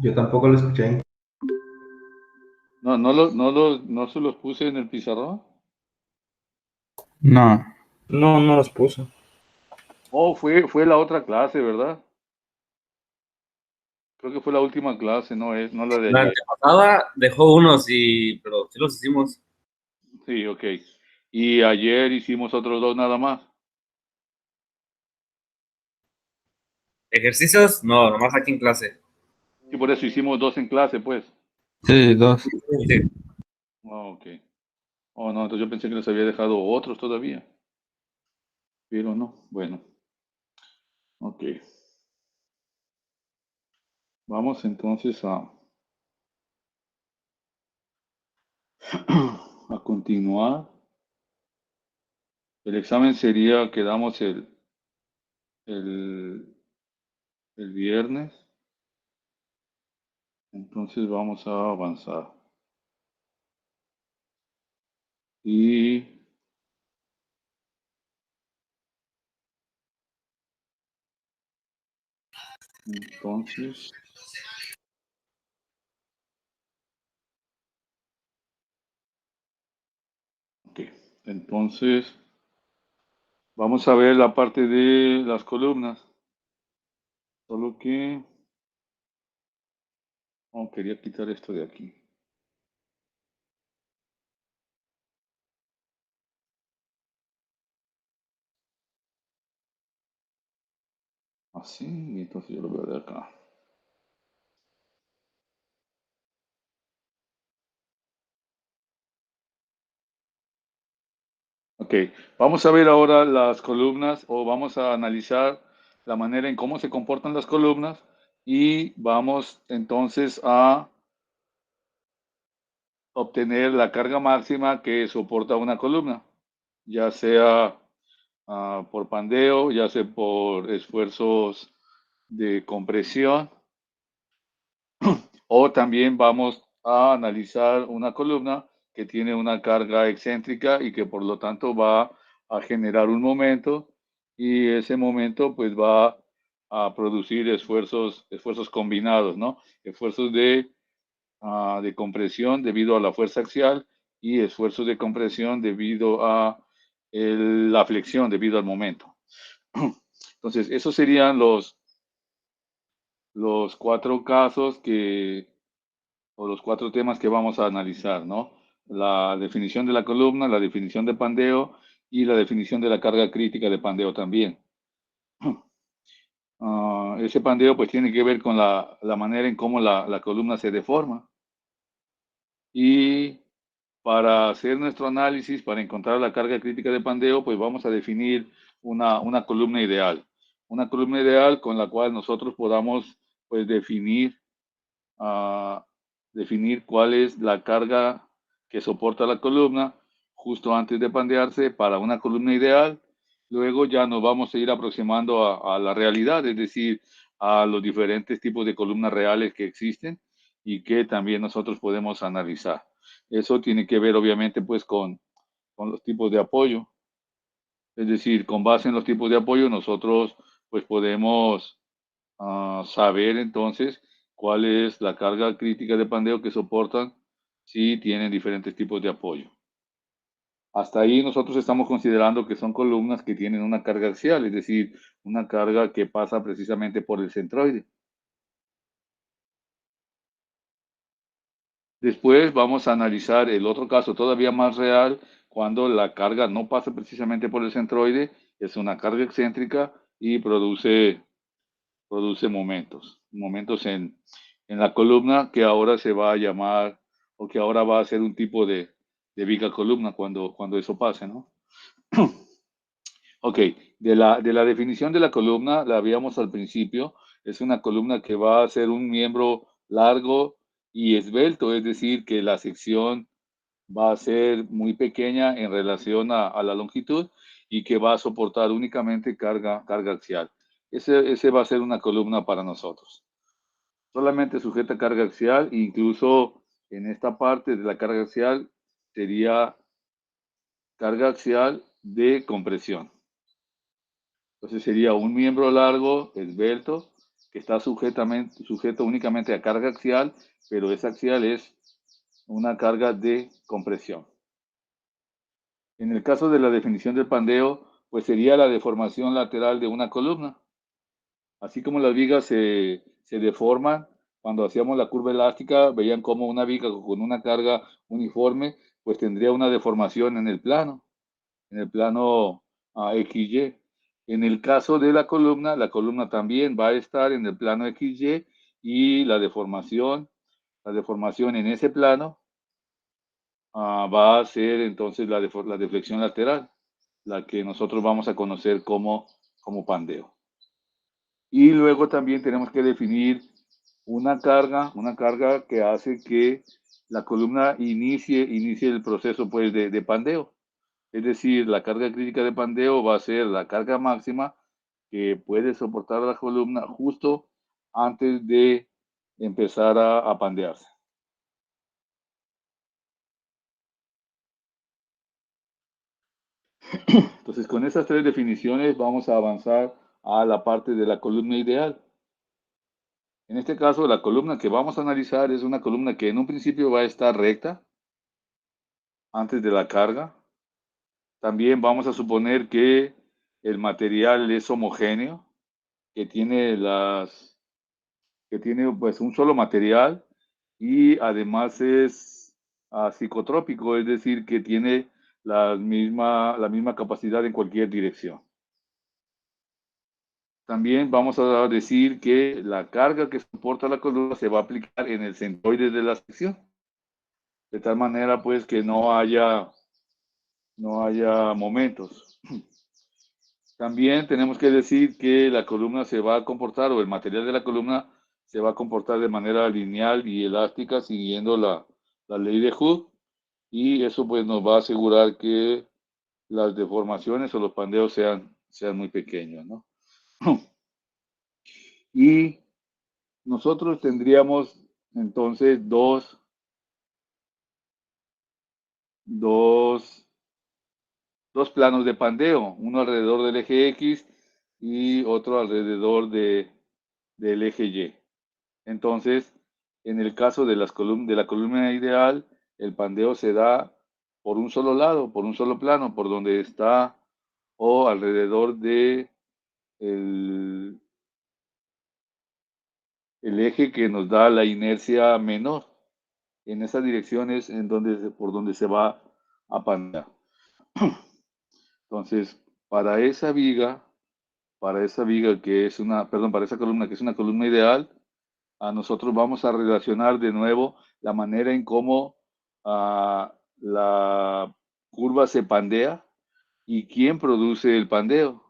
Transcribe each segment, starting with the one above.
Yo tampoco lo escuché. No se los puse en el pizarrón. No. No, no los puso. Oh, fue la otra clase, ¿verdad? Creo que fue la última clase, no la de La ayer. antepasada dejó unos, pero sí los hicimos. Sí, ok. Y ayer hicimos otros dos nada más. Ejercicios, no, nomás aquí en clase. Y por eso hicimos dos en clase, pues. Sí, dos. Sí. Ah, ok. Oh, no, entonces yo pensé que les había dejado otros todavía. Pero no. Bueno. Ok. Vamos entonces a continuar. El examen sería, quedamos el, el viernes. Entonces vamos a avanzar. Y entonces, ok. Entonces, vamos a ver la parte de las columnas. Solo que, oh, quería quitar esto de aquí. Así, y entonces yo lo veo de acá. Ok, vamos a ver ahora las columnas o vamos a analizar la manera en cómo se comportan las columnas y vamos entonces a obtener la carga máxima que soporta una columna, ya sea por pandeo, ya sea por esfuerzos de compresión, o también vamos a analizar una columna que tiene una carga excéntrica y que por lo tanto va a generar un momento y ese momento pues va a producir esfuerzos combinados, ¿no? Esfuerzos de compresión debido a la fuerza axial y esfuerzos de compresión debido a la flexión, debido al momento. Entonces, esos serían los cuatro casos o los cuatro temas que vamos a analizar, ¿no? La definición de la columna, la definición de pandeo y la definición de la carga crítica de pandeo también. Ese pandeo pues tiene que ver con la manera en cómo la columna se deforma. Y para hacer nuestro análisis, para encontrar la carga crítica de pandeo, pues vamos a definir una columna ideal. Una columna ideal con la cual nosotros podamos pues definir cuál es la carga que soporta la columna justo antes de pandearse para una columna ideal. Luego ya nos vamos a ir aproximando a la realidad, es decir, a los diferentes tipos de columnas reales que existen y que también nosotros podemos analizar. Eso tiene que ver obviamente pues con los tipos de apoyo. Es decir, con base en los tipos de apoyo nosotros pues podemos saber entonces cuál es la carga crítica de pandeo que soportan si tienen diferentes tipos de apoyo. Hasta ahí nosotros estamos considerando que son columnas que tienen una carga axial, es decir, una carga que pasa precisamente por el centroide. Después vamos a analizar el otro caso todavía más real, cuando la carga no pasa precisamente por el centroide, es una carga excéntrica y produce momentos en la columna que ahora se va a llamar o que ahora va a ser un tipo de viga columna cuando eso pase, ¿no? Ok, de la definición de la columna, la habíamos al principio, es una columna que va a ser un miembro largo y esbelto, es decir, que la sección va a ser muy pequeña en relación a la longitud y que va a soportar únicamente carga axial. Ese va a ser una columna para nosotros. Solamente sujeta carga axial, incluso en esta parte de la carga axial sería carga axial de compresión. Entonces sería un miembro largo, esbelto, que está sujeto únicamente a carga axial, pero esa axial es una carga de compresión. En el caso de la definición del pandeo, pues sería la deformación lateral de una columna. Así como las vigas se deforman, cuando hacíamos la curva elástica, veían como una viga con una carga uniforme, pues tendría una deformación en el plano XY. En el caso de la columna también va a estar en el plano XY y la deformación en ese plano va a ser entonces la deflexión lateral, la que nosotros vamos a conocer como pandeo. Y luego también tenemos que definir una carga que hace que la columna inicie el proceso pues, de pandeo. Es decir, la carga crítica de pandeo va a ser la carga máxima que puede soportar la columna justo antes de empezar a pandearse. Entonces, con esas tres definiciones vamos a avanzar a la parte de la columna ideal. En este caso, la columna que vamos a analizar es una columna que en un principio va a estar recta antes de la carga. También vamos a suponer que el material es homogéneo, que tiene pues un solo material y además es psicotrópico, es decir, que tiene la misma capacidad en cualquier dirección. También vamos a decir que la carga que soporta la columna se va a aplicar en el centroide de la sección, de tal manera pues que no haya momentos. También tenemos que decir que la columna se va a comportar, o el material de la columna se va a comportar de manera lineal y elástica siguiendo la ley de Hooke, y eso pues nos va a asegurar que las deformaciones o los pandeos sean muy pequeños, ¿no? Y nosotros tendríamos entonces dos planos de pandeo, uno alrededor del eje X y otro alrededor del eje Y. Entonces, en el caso de la columna ideal, el pandeo se da por un solo lado, por un solo plano, por donde está o alrededor de el eje que nos da la inercia menor. En esas direcciones por donde se va a pandear. Entonces, para esa viga que es para esa columna que es una columna ideal, nosotros vamos a relacionar de nuevo la manera en cómo la curva se pandea y quién produce el pandeo.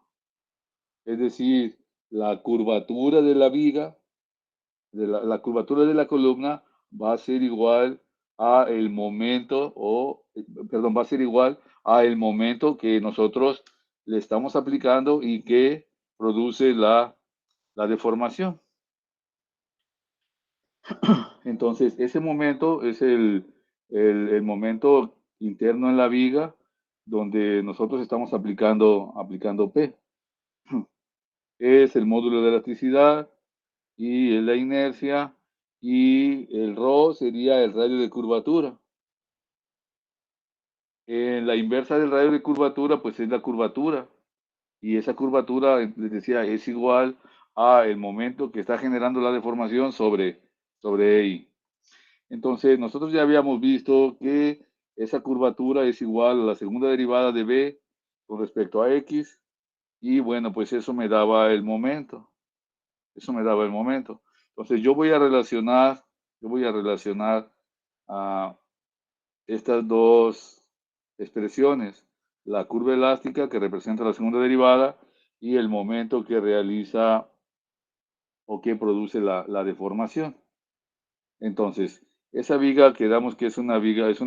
Es decir, la curvatura de la viga, la curvatura de la columna va a ser igual a el momento, va a ser igual a el momento que nosotros le estamos aplicando y que produce la deformación. Entonces, ese momento es el momento interno en la viga donde nosotros estamos aplicando P. Es el módulo de elasticidad y es la inercia, y el ρ sería el radio de curvatura. En la inversa del radio de curvatura, pues es la curvatura. Y esa curvatura, les decía, es igual a el momento que está generando la deformación sobre I. Entonces, nosotros ya habíamos visto que esa curvatura es igual a la segunda derivada de B con respecto a X. Y bueno, pues eso me daba el momento. Entonces, yo voy a relacionar estas dos expresiones, la curva elástica que representa la segunda derivada y el momento que realiza o que produce la deformación. Entonces, esa viga quedamos que es una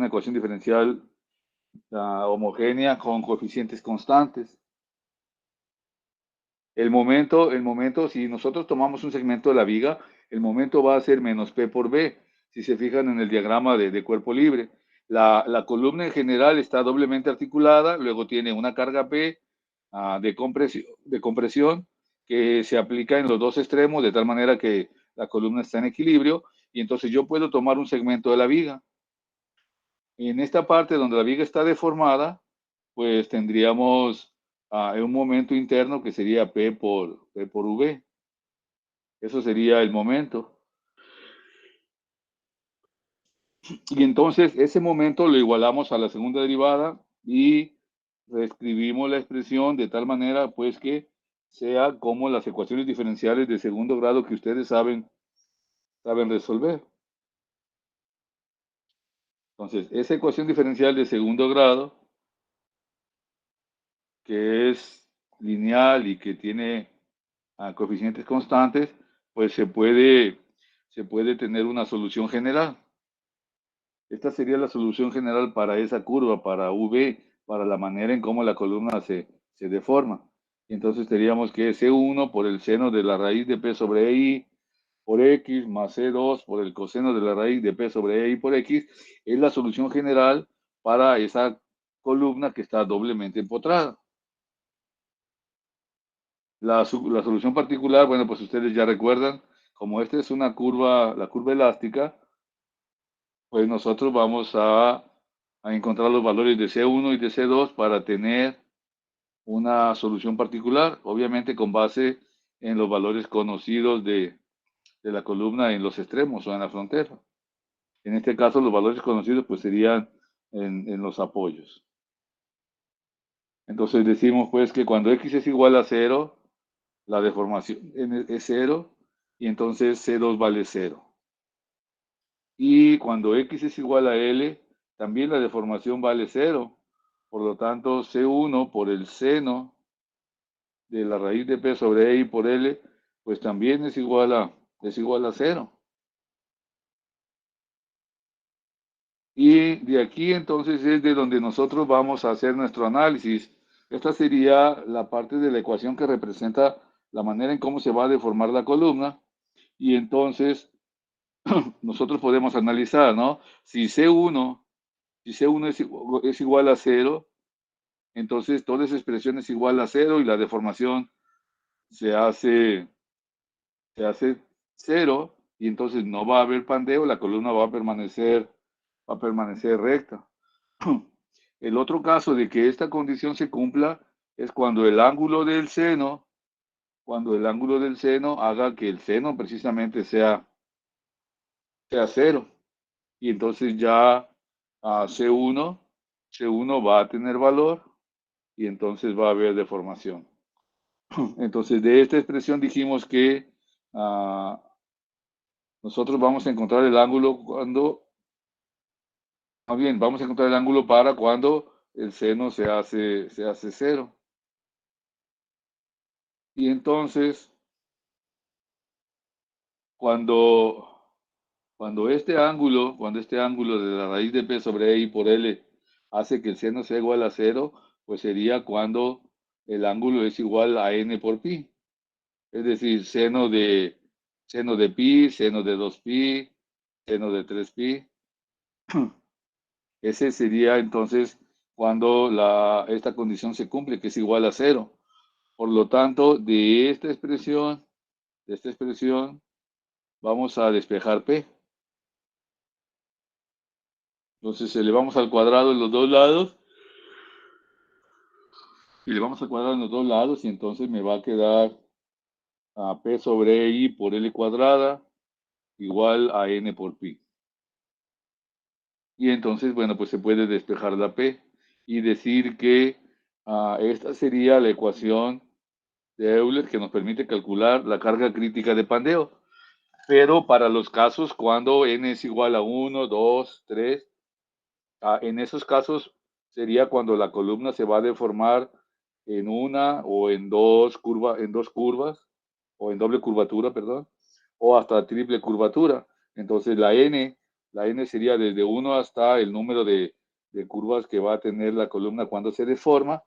ecuación diferencial homogénea con coeficientes constantes. El momento, si nosotros tomamos un segmento de la viga, el momento va a ser menos P por B, si se fijan en el diagrama de cuerpo libre. La columna en general está doblemente articulada, luego tiene una carga P de compresión, que se aplica en los dos extremos de tal manera que la columna está en equilibrio y entonces yo puedo tomar un segmento de la viga. En esta parte donde la viga está deformada, pues tendríamos un momento interno que sería P por V. Eso sería el momento. Y entonces ese momento lo igualamos a la segunda derivada y reescribimos la expresión de tal manera pues que sea como las ecuaciones diferenciales de segundo grado que ustedes saben resolver. Entonces, esa ecuación diferencial de segundo grado, que es lineal y que tiene coeficientes constantes, pues se puede tener una solución general. Esta sería la solución general para esa curva, para V, para la manera en cómo la columna se deforma. Y entonces tendríamos que C1 por el seno de la raíz de P sobre I por X más C2 por el coseno de la raíz de P sobre I por X es la solución general para esa columna que está doblemente empotrada. La solución particular, bueno, pues ustedes ya recuerdan, como esta es una curva, la curva elástica, pues nosotros vamos a encontrar los valores de C1 y de C2 para tener una solución particular, obviamente con base en los valores conocidos de la columna en los extremos o en la frontera. En este caso, los valores conocidos pues serían en los apoyos. Entonces decimos pues que cuando X es igual a 0, la deformación es 0 y entonces C2 vale 0. Y cuando X es igual a L, también la deformación vale 0. Por lo tanto, C1 por el seno de la raíz de P sobre I por L, pues también es igual a 0. Y de aquí entonces es de donde nosotros vamos a hacer nuestro análisis. Esta sería la parte de la ecuación que representa la manera en cómo se va a deformar la columna. Y entonces nosotros podemos analizar, ¿no? Si C1 es igual a 0, entonces toda esa expresión es igual a 0 y la deformación se hace, se hace 0 y entonces no va a haber pandeo, la columna va a permanecer recta. El otro caso de que esta condición se cumpla es cuando el ángulo del seno, haga que el seno precisamente sea 0. Y entonces ya C1 va a tener valor y entonces va a haber deformación. Entonces de esta expresión dijimos que nosotros vamos a encontrar el ángulo vamos a encontrar el ángulo para cuando el seno se hace 0. Y entonces, cuando este ángulo de la raíz de P sobre I por L hace que el seno sea igual a 0, pues sería cuando el ángulo es igual a N por pi. Es decir, seno de pi, seno de 2pi, seno de 3pi. Ese sería entonces cuando esta condición se cumple, que es igual a 0. Por lo tanto, de esta expresión, vamos a despejar P. Entonces elevamos al cuadrado en los dos lados y le vamos al cuadrado en los dos lados y entonces me va a quedar a P sobre I por L cuadrada igual a N por pi. Y entonces, bueno, pues se puede despejar la P y decir que esta sería la ecuación de Euler que nos permite calcular la carga crítica de pandeo. Pero para los casos cuando N es igual a 1, 2, 3, en esos casos sería cuando la columna se va a deformar en una o en dos curvas, o en doble curvatura, perdón, o hasta triple curvatura. Entonces la N sería desde 1 hasta el número de curvas que va a tener la columna cuando se deforma.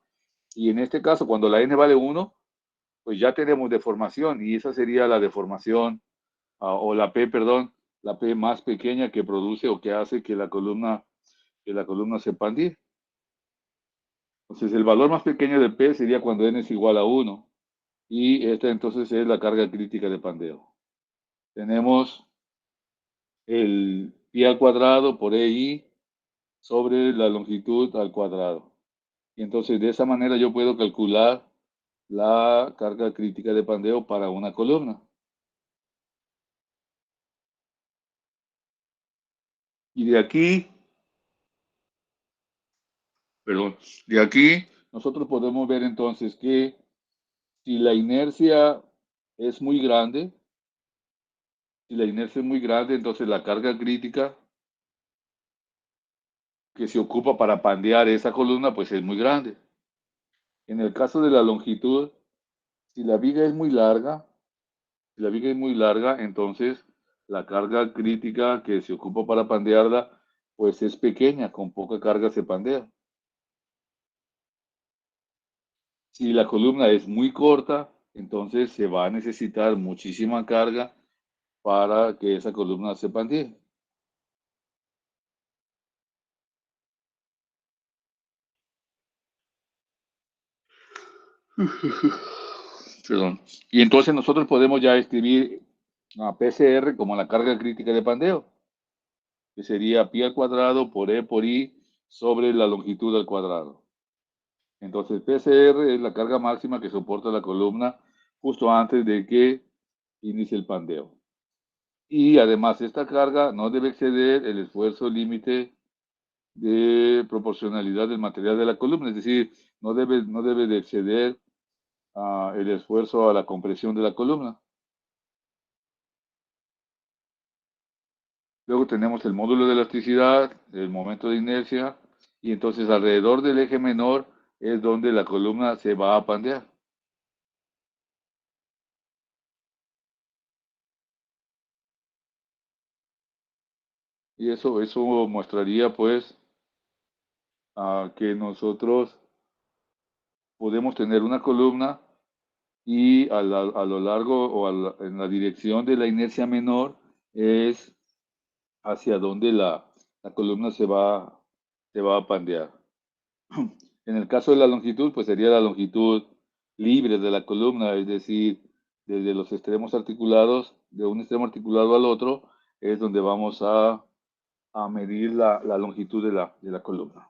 Y en este caso, cuando la N vale 1, pues ya tenemos deformación y esa sería la deformación, o la P, perdón, la P más pequeña que produce o que hace que la columna se pandee. Entonces, el valor más pequeño de P sería cuando N es igual a 1. y esta entonces es la carga crítica de pandeo. Tenemos el pi al cuadrado por EI sobre la longitud al cuadrado. Y entonces de esa manera yo puedo calcular la carga crítica de pandeo para una columna. Y de aquí, perdón, de aquí nosotros podemos ver entonces que si la inercia es muy grande, entonces la carga crítica que se ocupa para pandear esa columna, pues es muy grande. En el caso de la longitud, si la viga es muy larga, entonces la carga crítica que se ocupa para pandearla, pues es pequeña, con poca carga se pandea. Si la columna es muy corta, entonces se va a necesitar muchísima carga para que esa columna se pandee. Perdón. Y entonces nosotros podemos ya escribir a PCR como la carga crítica de pandeo, que sería pi al cuadrado por E por I sobre la longitud al cuadrado. Entonces PCR es la carga máxima que soporta la columna justo antes de que inicie el pandeo. Y además esta carga no debe exceder el esfuerzo límite de proporcionalidad del material de la columna, es decir, no debe de exceder el esfuerzo a la compresión de la columna. Luego tenemos el módulo de elasticidad, el momento de inercia, y entonces alrededor del eje menor es donde la columna se va a pandear. Y eso mostraría pues que nosotros podemos tener una columna y a lo largo o en la dirección de la inercia menor es hacia donde la columna se va a pandear. En el caso de la longitud, pues sería la longitud libre de la columna, es decir, desde los extremos articulados, de un extremo articulado al otro, es donde vamos a medir la longitud de la columna.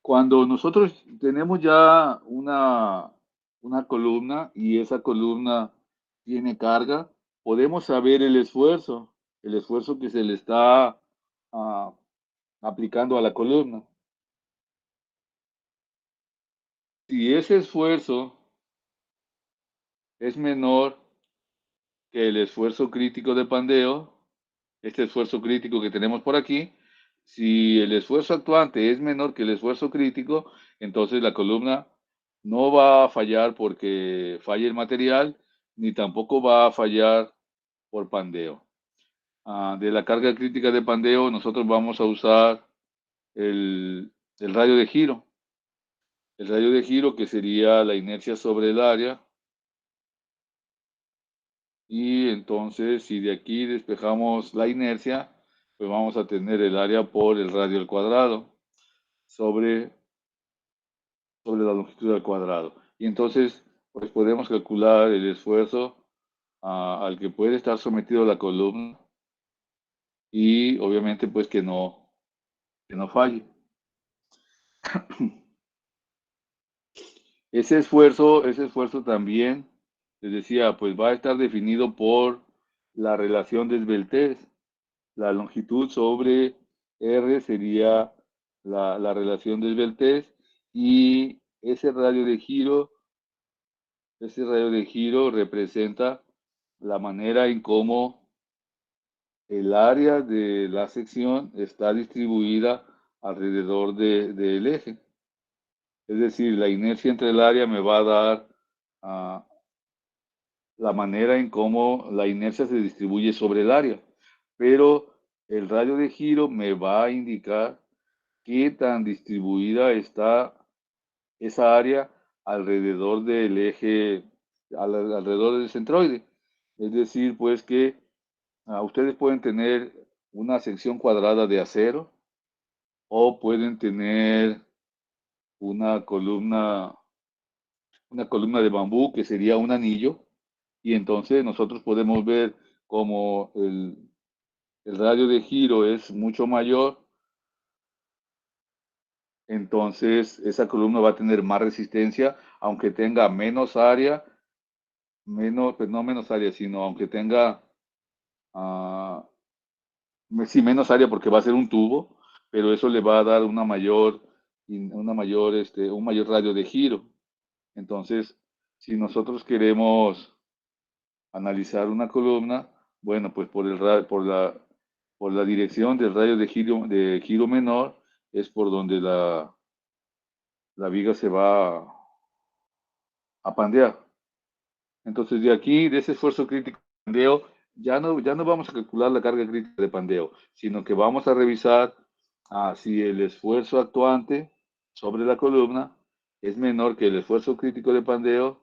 Cuando nosotros tenemos ya una columna y esa columna tiene carga, podemos saber el esfuerzo que se le está aplicando a la columna. Si ese esfuerzo es menor que el esfuerzo crítico de pandeo, este esfuerzo crítico que tenemos por aquí, si el esfuerzo actuante es menor que el esfuerzo crítico, entonces la columna no va a fallar porque falle el material, ni tampoco va a fallar por pandeo. De la carga crítica de pandeo, nosotros vamos a usar el radio de giro. El radio de giro que sería la inercia sobre el área. Y entonces, si de aquí despejamos la inercia, pues vamos a tener el área por el radio al cuadrado sobre, sobre la longitud al cuadrado. Y entonces, pues podemos calcular el esfuerzo al que puede estar sometido la columna y obviamente pues que no falle. Ese esfuerzo también, les decía, pues va a estar definido por la relación de esbeltez. La longitud sobre R sería la relación de esbeltez y ese radio de giro representa la manera en cómo el área de la sección está distribuida alrededor del eje. Es decir, la inercia entre el área me va a dar la manera en cómo la inercia se distribuye sobre el área. Pero el radio de giro me va a indicar qué tan distribuida está esa área alrededor del eje, alrededor del centroide. Es decir, pues que ustedes pueden tener una sección cuadrada de acero o pueden tener una columna de bambú que sería un anillo, y entonces nosotros podemos ver como el radio de giro es mucho mayor, entonces esa columna va a tener más resistencia, aunque tenga menos área, pues no menos área, sino aunque tenga, ah, sí, menos área porque va a ser un tubo, pero eso le va a dar un mayor radio de giro. Entonces, si nosotros queremos analizar una columna, bueno, pues por la dirección del radio de giro menor es por donde la viga se va a pandear. Entonces, de aquí, de ese esfuerzo crítico de pandeo, ya no vamos a calcular la carga crítica de pandeo, sino que vamos a revisar si el esfuerzo actuante sobre la columna es menor que el esfuerzo crítico de pandeo,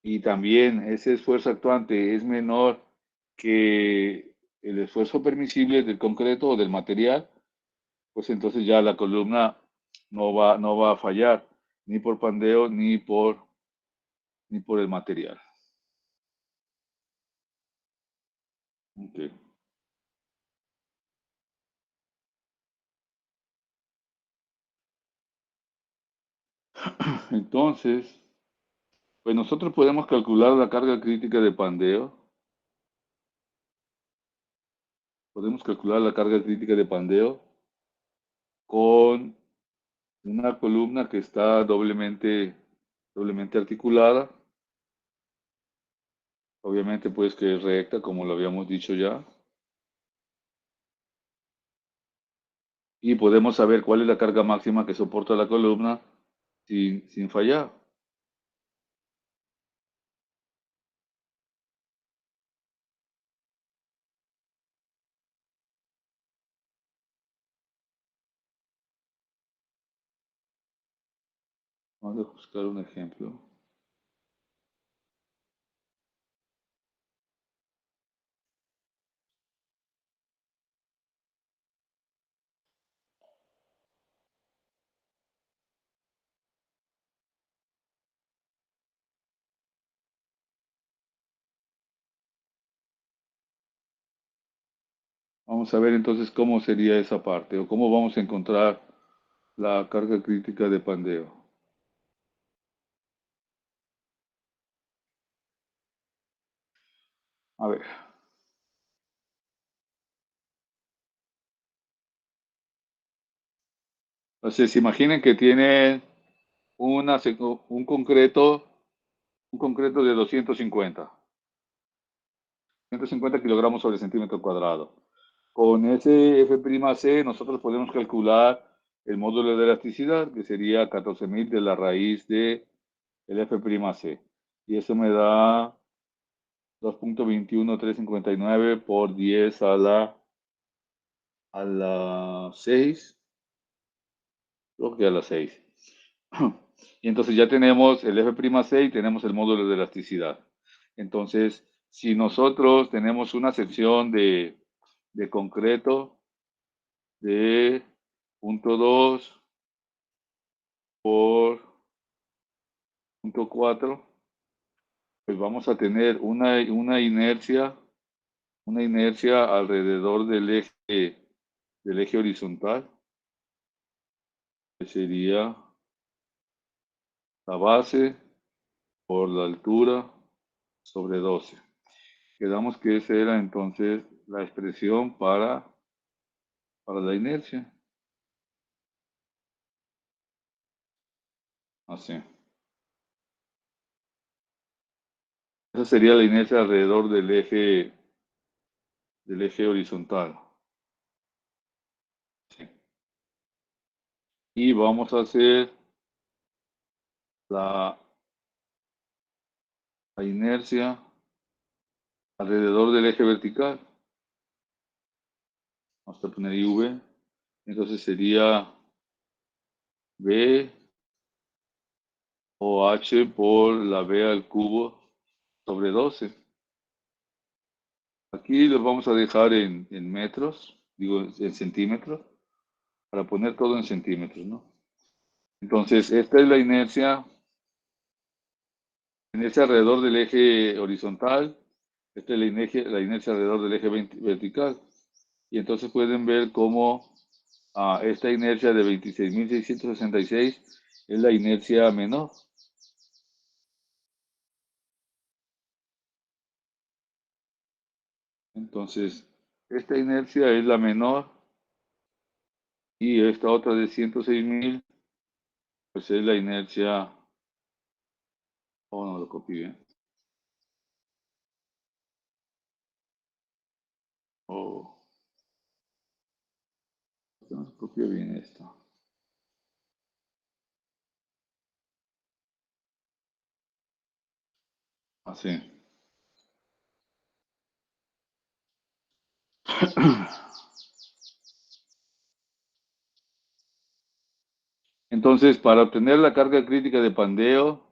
y también ese esfuerzo actuante es menor que el esfuerzo permisible del concreto o del material, pues entonces ya la columna no va a fallar, ni por pandeo ni por el material. Okay. Entonces, pues nosotros podemos calcular la carga crítica de pandeo. Podemos calcular la carga crítica de pandeo con una columna que está doblemente articulada. Obviamente, pues que es recta, como lo habíamos dicho ya. Y podemos saber cuál es la carga máxima que soporta la columna sin fallar. Vamos a buscar un ejemplo. Vamos a ver entonces cómo sería esa parte o cómo vamos a encontrar la carga crítica de pandeo. A ver. Entonces, imaginen que tienen un concreto, de 250 kilogramos sobre centímetro cuadrado. Con ese F'C nosotros podemos calcular el módulo de elasticidad, que sería 14.000 de la raíz de el F'C. Y eso me da 2.21359 por 10 a la 6, creo que a la 6. Y entonces ya tenemos el F'C y tenemos el módulo de elasticidad. Entonces, si nosotros tenemos una sección de concreto de 0.2 por 0.4, pues vamos a tener una inercia alrededor del eje horizontal, que sería la base por la altura sobre 12. Quedamos que esa era entonces la expresión para la inercia. Así. Esa sería la inercia alrededor del eje horizontal. Sí. Y vamos a hacer la, la inercia alrededor del eje vertical. Vamos a poner IV. Entonces sería B o H por la B al cubo sobre 12. Aquí los vamos a dejar en metros, digo en centímetros, para poner todo en centímetros, ¿no? Entonces, esta es la inercia alrededor del eje horizontal, esta es la inercia alrededor del eje vertical. Y entonces pueden ver cómo esta inercia de 26.666 es la inercia menor. Entonces, esta inercia es la menor y esta otra de 106.000, pues es la inercia. Oh, no lo copié bien. Oh, no se copió bien esto. Así. Entonces, para obtener la carga crítica de pandeo,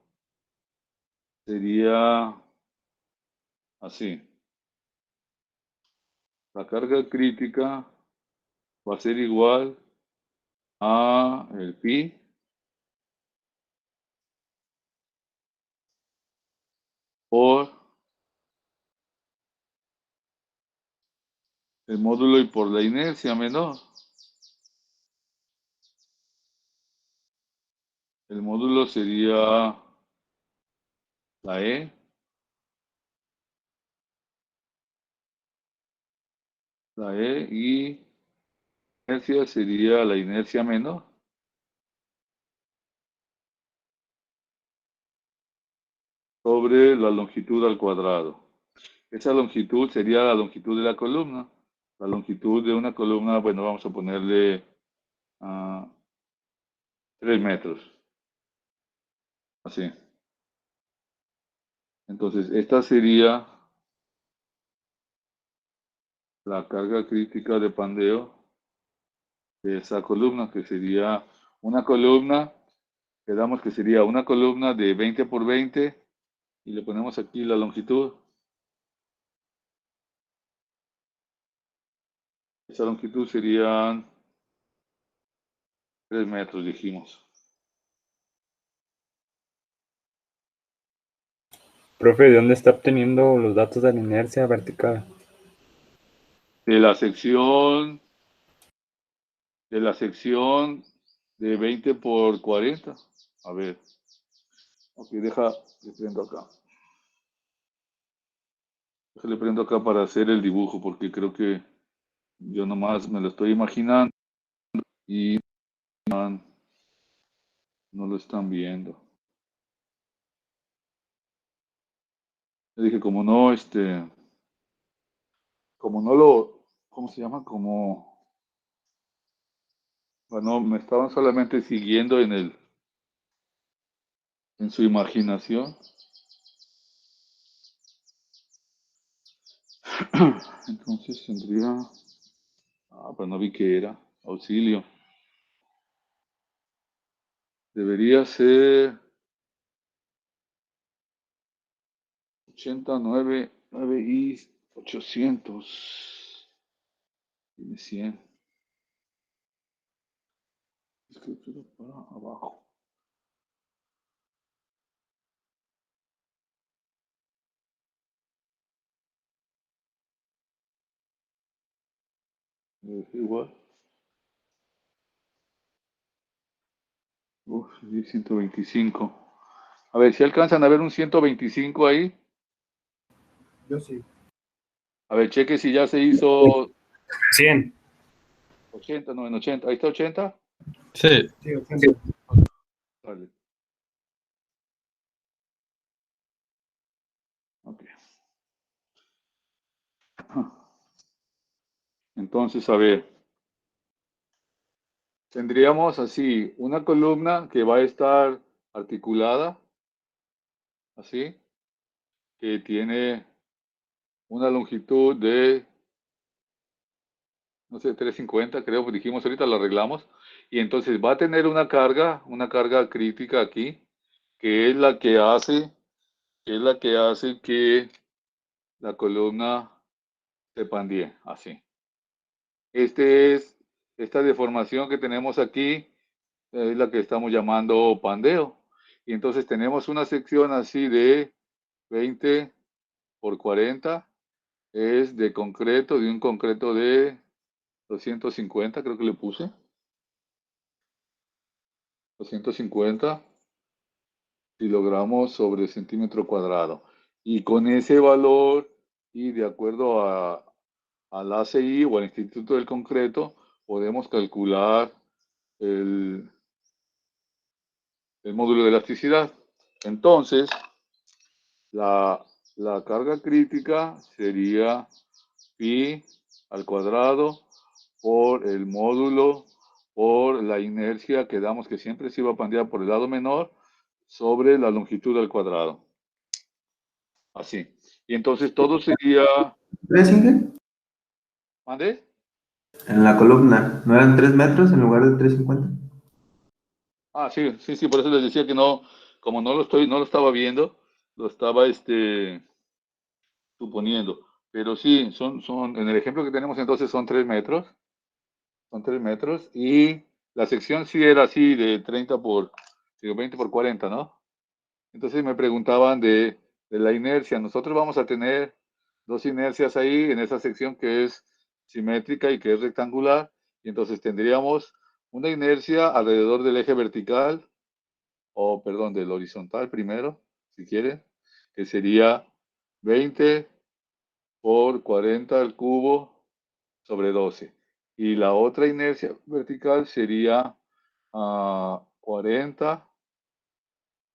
sería así. La carga crítica va a ser igual a el pi por el módulo y por la inercia menor. El módulo sería la E. La E y inercia sería la inercia menor sobre la longitud al cuadrado. Esa longitud sería la longitud de la columna. La longitud de una columna, bueno, vamos a ponerle 3 metros. Así. Entonces, esta sería la carga crítica de pandeo de esa columna, que sería una columna, quedamos que sería una columna de 20 por 20 y le ponemos aquí la longitud. Esa longitud serían 3 metros, dijimos. Profe, ¿de dónde está obteniendo los datos de la inercia vertical? De la sección de 20 por 40. A ver. Ok, le prendo acá. Le prendo acá para hacer el dibujo, porque creo que yo nomás me lo estoy imaginando y no lo están viendo. Le dije, como no, como no lo, ¿cómo se llama? Como, bueno, me estaban solamente siguiendo en su imaginación. Entonces tendría, pues no vi que era, auxilio. Debería ser 89, 9 y 800. Tiene 100. Escritura para abajo. Igual. Uf, 125. A ver, si alcanzan a ver un 125 ahí. Yo sí. A ver, cheque si ya se hizo 100. 80, no, en 80. Ahí está 80. Sí. Sí, 80. Vale. Ok. Entonces, a ver. Tendríamos así una columna que va a estar articulada, así, que tiene una longitud de, no sé, 350, creo que dijimos ahorita, lo arreglamos. Y entonces va a tener una carga crítica aquí, que es la que hace, que la columna se pandee, así. Esta deformación que tenemos aquí es la que estamos llamando pandeo. Y entonces tenemos una sección así de 20 por 40, es de concreto, de un concreto de 250, creo que le puse. 250 kilogramos sobre centímetro cuadrado. Y con ese valor, y de acuerdo al ACI o al Instituto del Concreto, podemos calcular el módulo de elasticidad. Entonces, la carga crítica sería pi al cuadrado por el módulo por la inercia que damos que siempre se iba a pandear por el lado menor sobre la longitud al cuadrado. Así. Y entonces todo sería... ¿3, Inge? ¿Mande? En la columna, ¿no eran 3 metros en lugar de 350? Ah, sí, sí, sí, por eso les decía que no, como no lo estaba viendo, lo estaba suponiendo. Pero sí, en el ejemplo que tenemos entonces son 3 metros. Son 3 metros. Y la sección sí era así de 20 por 40, ¿no? Entonces me preguntaban de la inercia. Nosotros vamos a tener dos inercias ahí en esa sección que es simétrica y que es rectangular. Y entonces tendríamos una inercia alrededor del eje vertical, o perdón, del horizontal primero, si quieren, que sería 20 por 40 al cubo sobre 12. Y la otra inercia vertical sería 40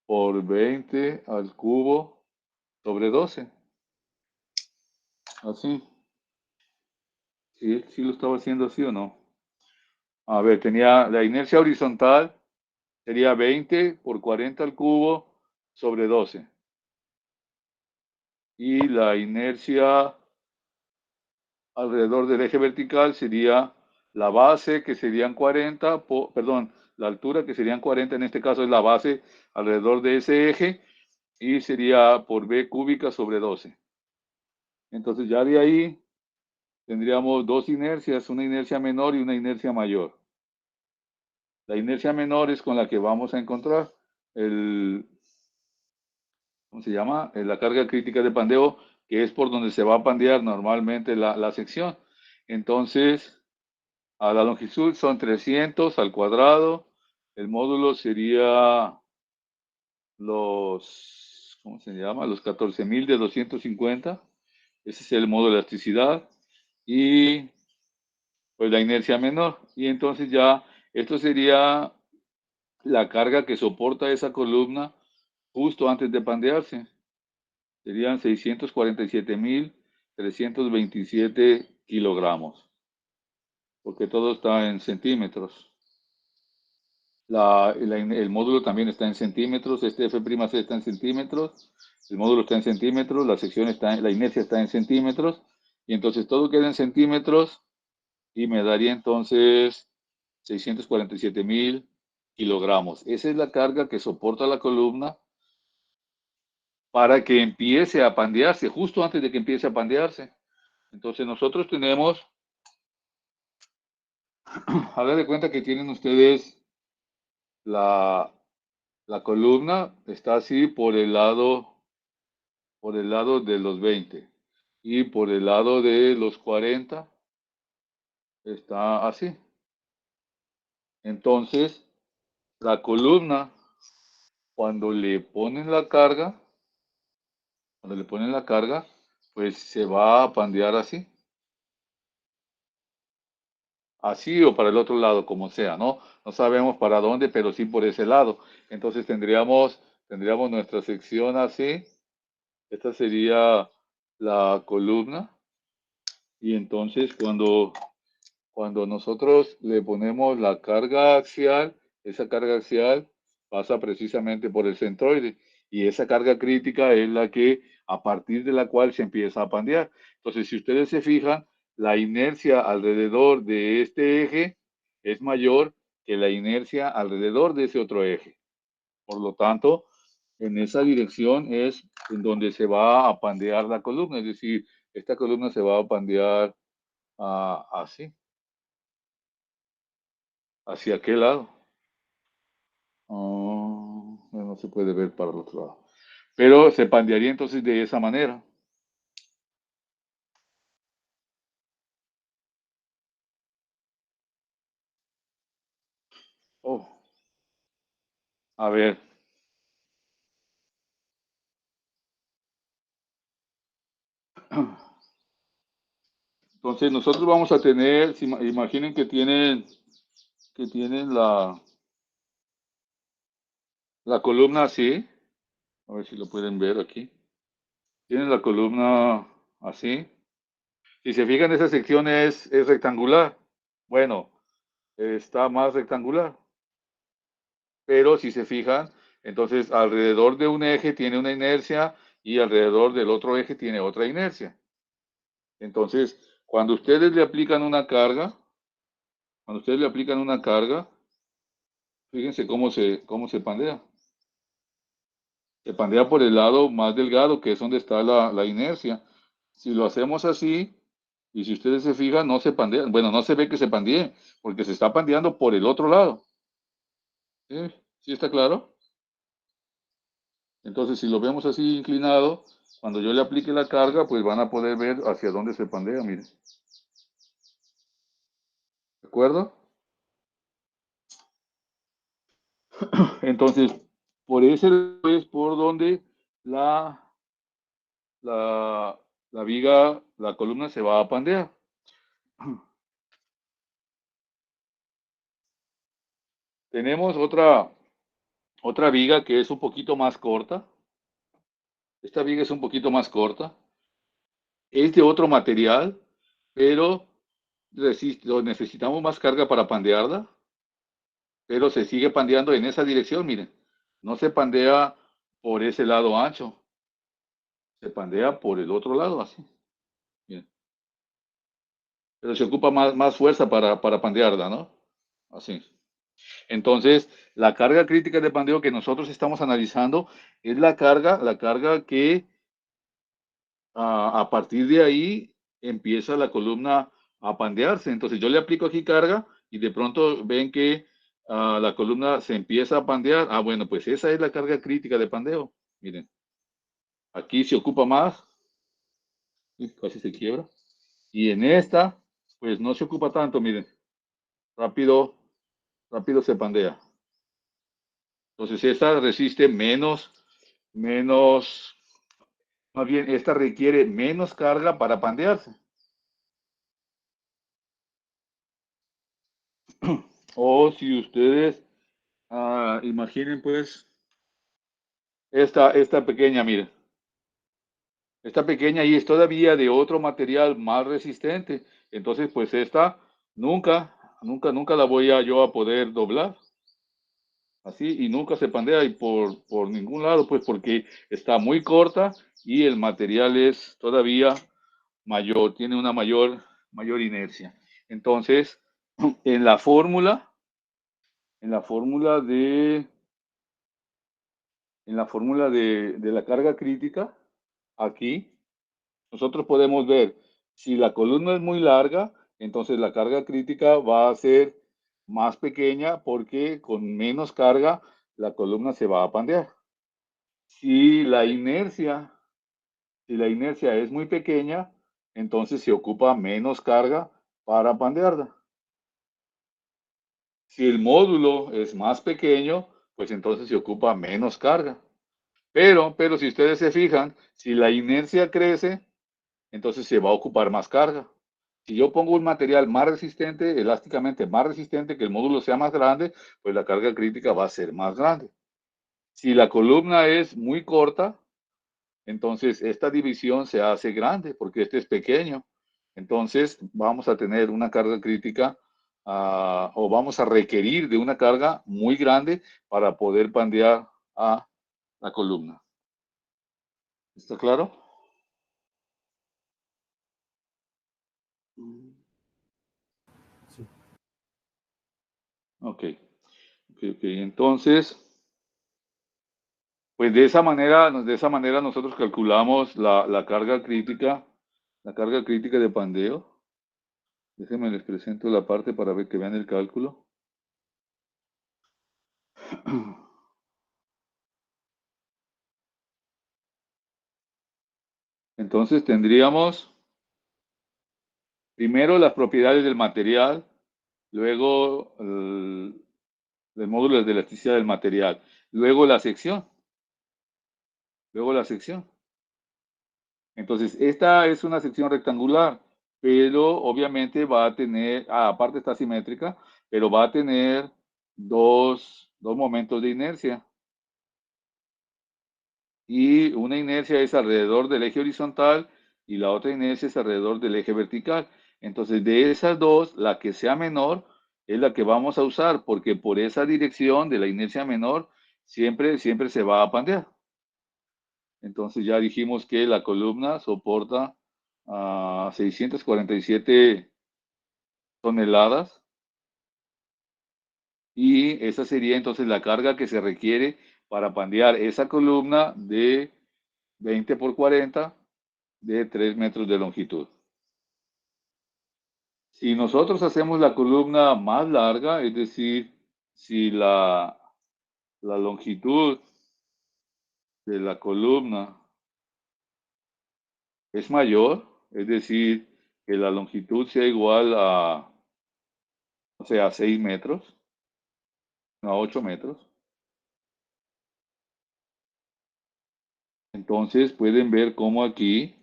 por 20 al cubo sobre 12. Así. ¿Sí lo estaba haciendo así o no? A ver, tenía la inercia horizontal, sería 20 por 40 al cubo sobre 12. Y la inercia alrededor del eje vertical sería la base, que serían 40, perdón, la altura, que serían 40, en este caso es la base alrededor de ese eje, y sería por b cúbica sobre 12. Entonces ya de ahí tendríamos dos inercias, una inercia menor y una inercia mayor. La inercia menor es con la que vamos a encontrar ¿cómo se llama? La carga crítica de pandeo, que es por donde se va a pandear normalmente la sección. Entonces, a la longitud son 300 al cuadrado. El módulo sería ¿cómo se llama? Los 14.000 de 250. Ese es el módulo de elasticidad. Y pues la inercia menor. Y entonces ya, esto sería la carga que soporta esa columna justo antes de pandearse. Serían 647.327 kilogramos, porque todo está en centímetros. El módulo también está en centímetros, este F'C está en centímetros, el módulo está en centímetros, la inercia está en centímetros, y entonces todo queda en centímetros, y me daría entonces 647.000 kilogramos. Esa es la carga que soporta la columna para que empiece a pandearse, justo antes de que empiece a pandearse. Entonces nosotros tenemos, a ver de cuenta que tienen ustedes la columna, está así por el lado de los 20, y por el lado de los 40 está así. Entonces, la columna, cuando le ponen la carga, pues se va a pandear así. Así o para el otro lado, como sea, ¿no? No sabemos para dónde, pero sí por ese lado. Entonces tendríamos nuestra sección así. Esta sería la columna. Y entonces cuando nosotros le ponemos la carga axial, esa carga axial pasa precisamente por el centroide. Y esa carga crítica es la que, a partir de la cual se empieza a pandear. Entonces, si ustedes se fijan, la inercia alrededor de este eje es mayor que la inercia alrededor de ese otro eje. Por lo tanto, en esa dirección es en donde se va a pandear la columna. Es decir, esta columna se va a pandear así, hacia aquel lado. No se puede ver para el otro lado. Pero se pandearía entonces de esa manera. Oh, a ver. Entonces nosotros vamos a tener, imaginen que tienen la columna así. A ver si lo pueden ver aquí. Tienen la columna así. Si se fijan, esa sección es rectangular. Bueno, está más rectangular. Pero si se fijan, entonces alrededor de un eje tiene una inercia y alrededor del otro eje tiene otra inercia. Entonces, cuando ustedes le aplican una carga, fíjense cómo se pandea. Se pandea por el lado más delgado, que es donde está la inercia. Si lo hacemos así, y si ustedes se fijan, no se pandea, bueno, no se ve que se pandee, porque se está pandeando por el otro lado. ¿Sí? ¿Sí está claro? Entonces, si lo vemos así inclinado, cuando yo le aplique la carga, pues van a poder ver hacia dónde se pandea, miren. ¿De acuerdo? Entonces, por ese lado es por donde la viga, la columna se va a pandear. Tenemos otra viga que es un poquito más corta. Esta viga es un poquito más corta. Es de otro material, pero necesitamos más carga para pandearla. Pero se sigue pandeando en esa dirección, miren. No se pandea por ese lado ancho. Se pandea por el otro lado, así. Miren. Pero se ocupa más fuerza para pandearla, ¿no? Así. Entonces, la carga crítica de pandeo que nosotros estamos analizando es la carga que a partir de ahí empieza la columna a pandearse. Entonces, yo le aplico aquí carga y de pronto ven que la columna se empieza a pandear. Bueno, pues esa es la carga crítica de pandeo. Miren, aquí se ocupa más, casi se quiebra. Y en esta, pues no se ocupa tanto, miren, rápido se pandea. Entonces, esta resiste más bien, esta requiere menos carga para pandearse. O si ustedes imaginen, pues, esta pequeña, miren. Esta pequeña y es todavía de otro material más resistente. Entonces, pues esta nunca la voy yo a poder doblar. Así, y nunca se pandea y por ningún lado, pues porque está muy corta y el material es todavía mayor, tiene una mayor inercia. Entonces, en la fórmula de la carga crítica, aquí nosotros podemos ver si la columna es muy larga, entonces la carga crítica va a ser más pequeña porque con menos carga la columna se va a pandear. Si la inercia es muy pequeña, entonces se ocupa menos carga para pandearla. Si el módulo es más pequeño, pues entonces se ocupa menos carga. Pero si ustedes se fijan, si la inercia crece, entonces se va a ocupar más carga. Si yo pongo un material más resistente, elásticamente más resistente, que el módulo sea más grande, pues la carga crítica va a ser más grande. Si la columna es muy corta, entonces esta división se hace grande porque este es pequeño. Entonces vamos a tener una carga crítica o vamos a requerir de una carga muy grande para poder pandear a la columna. ¿Está claro? Sí. Ok. Entonces, pues de esa manera nosotros calculamos la carga crítica de pandeo. Déjenme les presento la parte para ver que vean el cálculo. Entonces tendríamos primero las propiedades del material, luego el módulo de elasticidad del material, luego la sección. Entonces, esta es una sección rectangular, pero obviamente va a tener, aparte está simétrica, pero va a tener dos momentos de inercia. Y una inercia es alrededor del eje horizontal y la otra inercia es alrededor del eje vertical. Entonces, de esas dos, la que sea menor es la que vamos a usar, porque por esa dirección de la inercia menor siempre se va a pandear. Entonces ya dijimos que la columna soporta 647 toneladas y esa sería entonces la carga que se requiere para pandear esa columna de 20 por 40 de 3 metros de longitud. Si nosotros hacemos la columna más larga, es decir, si la longitud de la columna es mayor, es decir, que la longitud sea igual a, o sea, 6 metros, a 8 metros. Entonces pueden ver cómo aquí,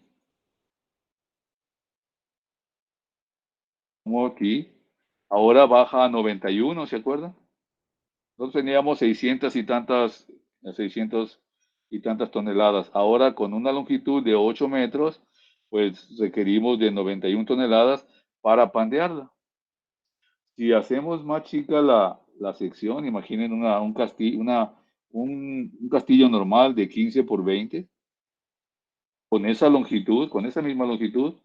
ahora baja a 91, ¿se acuerdan? Nosotros teníamos 600 y tantas toneladas. Ahora con una longitud de 8 metros, pues requerimos de 91 toneladas para pandearla. Si hacemos más chica la sección, imaginen un castillo normal de 15 por 20, con esa longitud, con esa misma longitud,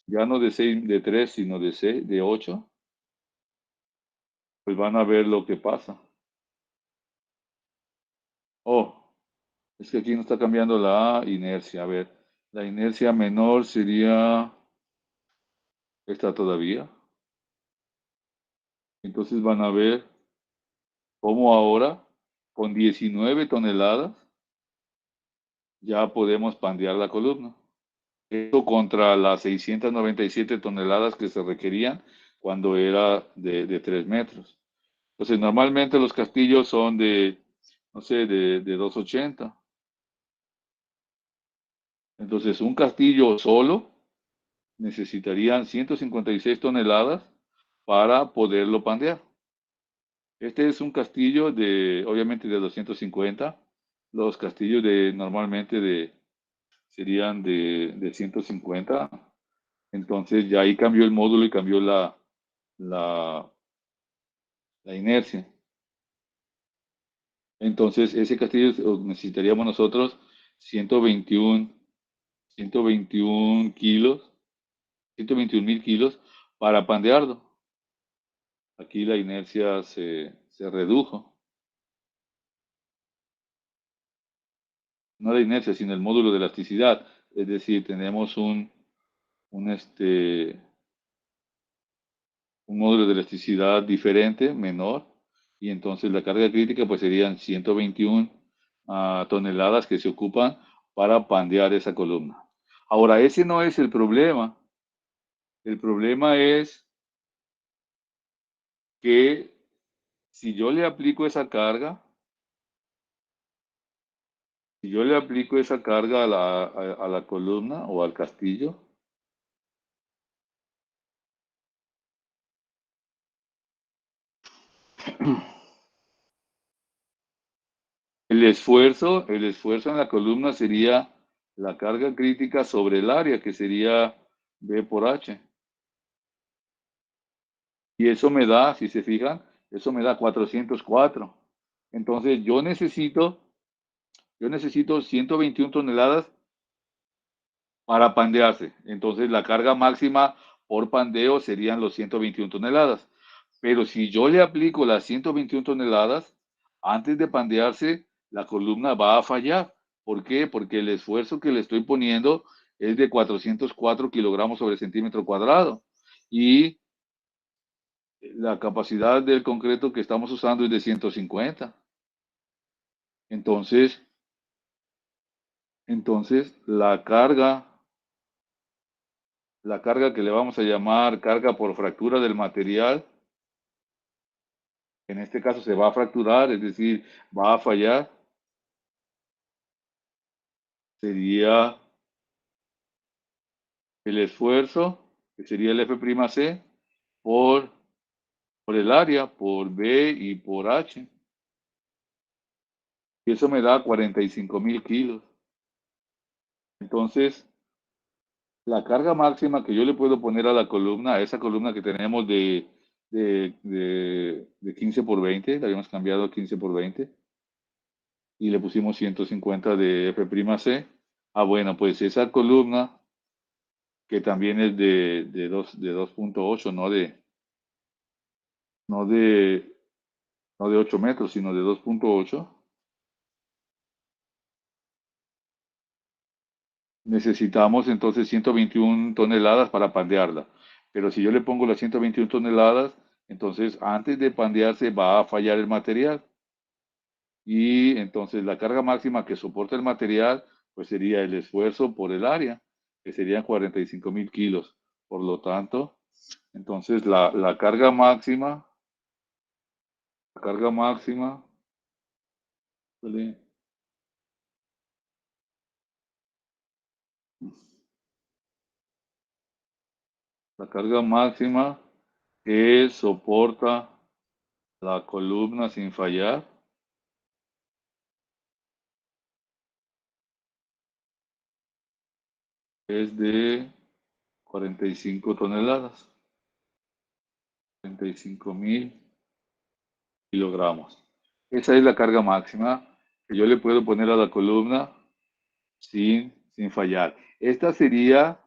ya no de 6, de 3, sino de 6, de 8, pues van a ver lo que pasa. Oh, es que aquí no está cambiando la inercia. A ver, la inercia menor sería esta todavía. Entonces van a ver cómo ahora, con 19 toneladas, ya podemos pandear la columna. Esto contra las 697 toneladas que se requerían cuando era de 3 metros. Entonces, normalmente los castillos son de, no sé, de 280. Entonces, un castillo solo necesitarían 156 toneladas para poderlo pandear. Este es un castillo de, obviamente, de 250. Los castillos normalmente serían de 150. Entonces, ya ahí cambió el módulo y cambió la inercia. Entonces, ese castillo necesitaríamos nosotros 121 kilos, 121,000 kilos para pandearlo. Aquí la inercia se redujo. No la inercia, sino el módulo de elasticidad. Es decir, tenemos un módulo de elasticidad diferente, menor, y entonces la carga crítica pues serían 121 toneladas que se ocupan para pandear esa columna. Ahora, ese no es el problema. El problema es que si yo le aplico esa carga, a la columna o al castillo, el esfuerzo en la columna sería la carga crítica sobre el área, que sería B por H. Y eso me da, si se fijan, eso me da 404. Entonces yo necesito 121 toneladas para pandearse. Entonces la carga máxima por pandeo serían los 121 toneladas. Pero si yo le aplico las 121 toneladas, antes de pandearse, la columna va a fallar. ¿Por qué? Porque el esfuerzo que le estoy poniendo es de 404 kilogramos sobre centímetro cuadrado. Y la capacidad del concreto que estamos usando es de 150. Entonces la carga la carga que le vamos a llamar carga por fractura del material. En este caso se va a fracturar, es decir, va a fallar. Sería el esfuerzo, que sería el F'C, por el área, por B y por H. Y eso me da 45.000 kilos. Entonces, la carga máxima que yo le puedo poner a la columna, a esa columna que tenemos de 15 por 20, la habíamos cambiado a 15 por 20, y le pusimos 150 de F'C. Bueno, pues esa columna, que también es de 2.8, no de 8 metros, sino de 2.8, necesitamos entonces 121 toneladas para pandearla. Pero si yo le pongo las 121 toneladas, entonces antes de pandearse va a fallar el material. Y entonces la carga máxima que soporta el material, pues sería el esfuerzo por el área, que serían 45.000 kilos. Por lo tanto, entonces la carga máxima, ¿vale? La carga máxima que soporta la columna sin fallar es de 45 toneladas, 45.000 kilogramos. Esa es la carga máxima que yo le puedo poner a la columna sin fallar. Esta sería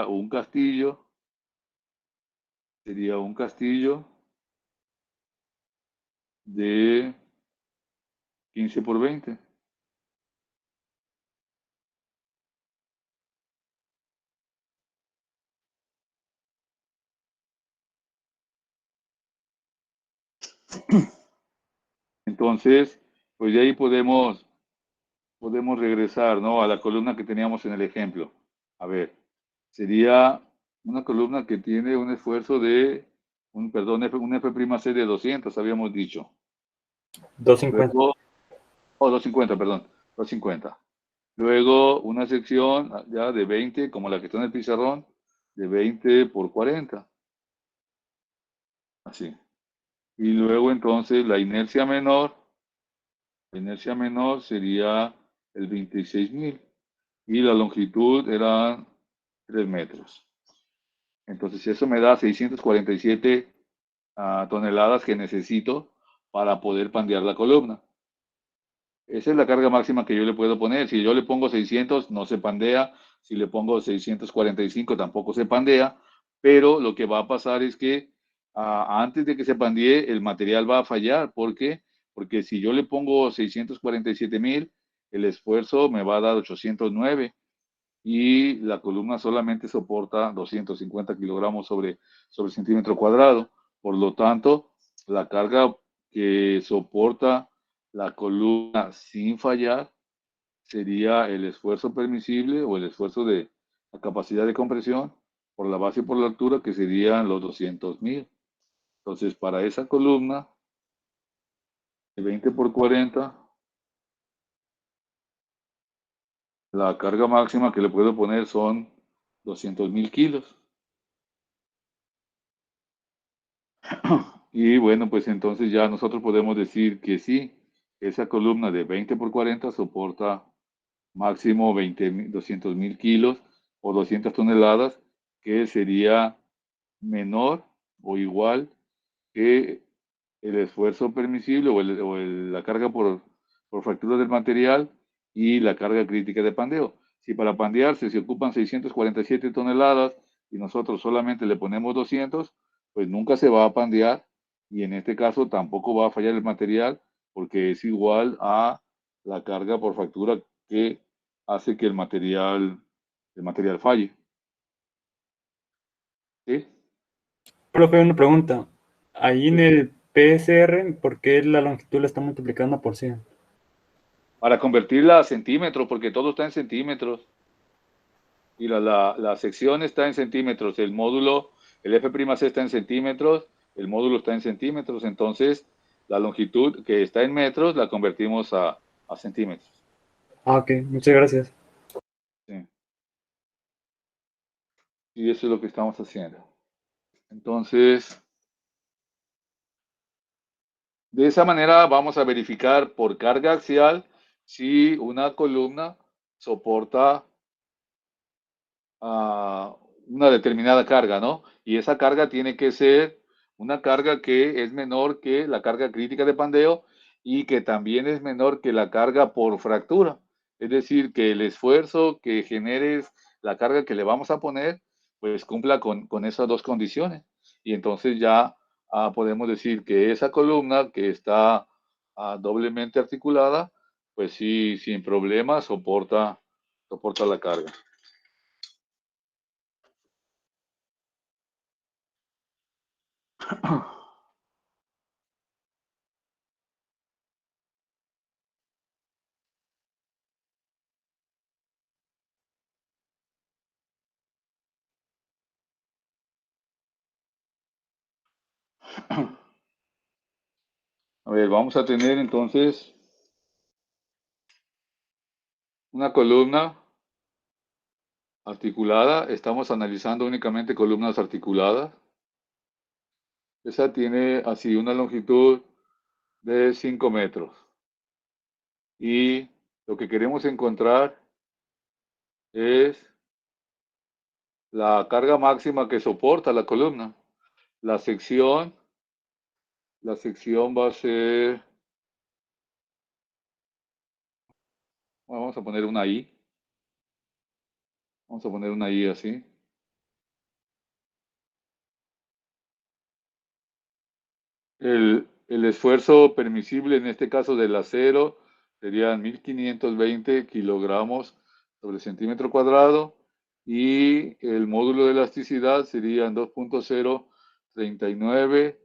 un castillo, de 15 por 20. Entonces, pues de ahí podemos regresar, ¿no?, a la columna que teníamos en el ejemplo. A ver, sería una columna que tiene un esfuerzo de, un F'C de 200, habíamos dicho. 250. Luego, 250, perdón, 250. Luego una sección ya de 20, como la que está en el pizarrón, de 20 por 40. Así. Y luego entonces la inercia menor sería el 26.000. Y la longitud era 3 metros. Entonces eso me da 647 toneladas que necesito para poder pandear la columna. Esa es la carga máxima que yo le puedo poner. Si yo le pongo 600, no se pandea. Si le pongo 645, tampoco se pandea. Pero lo que va a pasar es que antes de que se pandee, el material va a fallar. ¿Por qué? Porque si yo le pongo 647.000, el esfuerzo me va a dar 809. Y la columna solamente soporta 250 kilogramos sobre centímetro cuadrado. Por lo tanto, la carga que soporta la columna sin fallar sería el esfuerzo permisible o el esfuerzo de la capacidad de compresión por la base y por la altura, que serían los 200.000. Entonces, para esa columna de 20 por 40, la carga máxima que le puedo poner son 200.000 kilos. Y bueno, pues entonces ya nosotros podemos decir que sí, esa columna de 20 por 40 soporta máximo 200.000 kilos o 200 toneladas, que sería menor o igual que el esfuerzo permisible o la carga por fractura del material y la carga crítica de pandeo. Si para pandearse se ocupan 647 toneladas y nosotros solamente le ponemos 200, pues nunca se va a pandear, y en este caso tampoco va a fallar el material, porque es igual a la carga por fractura que hace que el material falle. ¿Sí? Profe, una pregunta. Ahí en Sí. el PSR, ¿por qué la longitud la está multiplicando por 100? Para convertirla a centímetros, porque todo está en centímetros. Mira, la sección está en centímetros, el módulo, el F'C está en centímetros, el módulo está en centímetros, entonces la longitud que está en metros la convertimos a centímetros. Ah, ok, muchas gracias. Sí. Y eso es lo que estamos haciendo. Entonces, de esa manera vamos a verificar por carga axial si una columna soporta una determinada carga, ¿no? Y esa carga tiene que ser una carga que es menor que la carga crítica de pandeo y que también es menor que la carga por fractura. Es decir, que el esfuerzo que generes, la carga que le vamos a poner, pues cumpla con esas dos condiciones. Y entonces ya podemos decir que esa columna que está doblemente articulada, pues sí, sin problema soporta la carga. A ver, vamos a tener entonces una columna articulada. Estamos analizando únicamente columnas articuladas. Esa tiene así una longitud de 5 metros. Y lo que queremos encontrar es la carga máxima que soporta la columna. La sección va a ser, vamos a poner una I. Vamos a poner una I así. El esfuerzo permisible en este caso del acero serían 1520 kilogramos sobre centímetro cuadrado y el módulo de elasticidad serían 2.039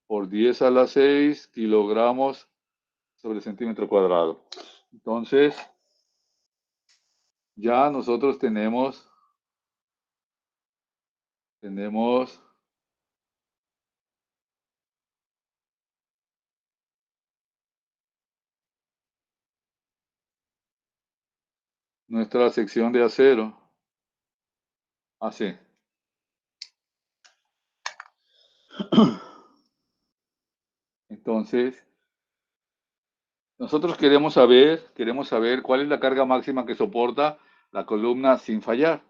por 10 a la 6 kilogramos sobre centímetro cuadrado. Entonces, ya nosotros tenemos nuestra sección de acero. Así. Entonces, nosotros queremos saber cuál es la carga máxima que soporta la columna sin fallar.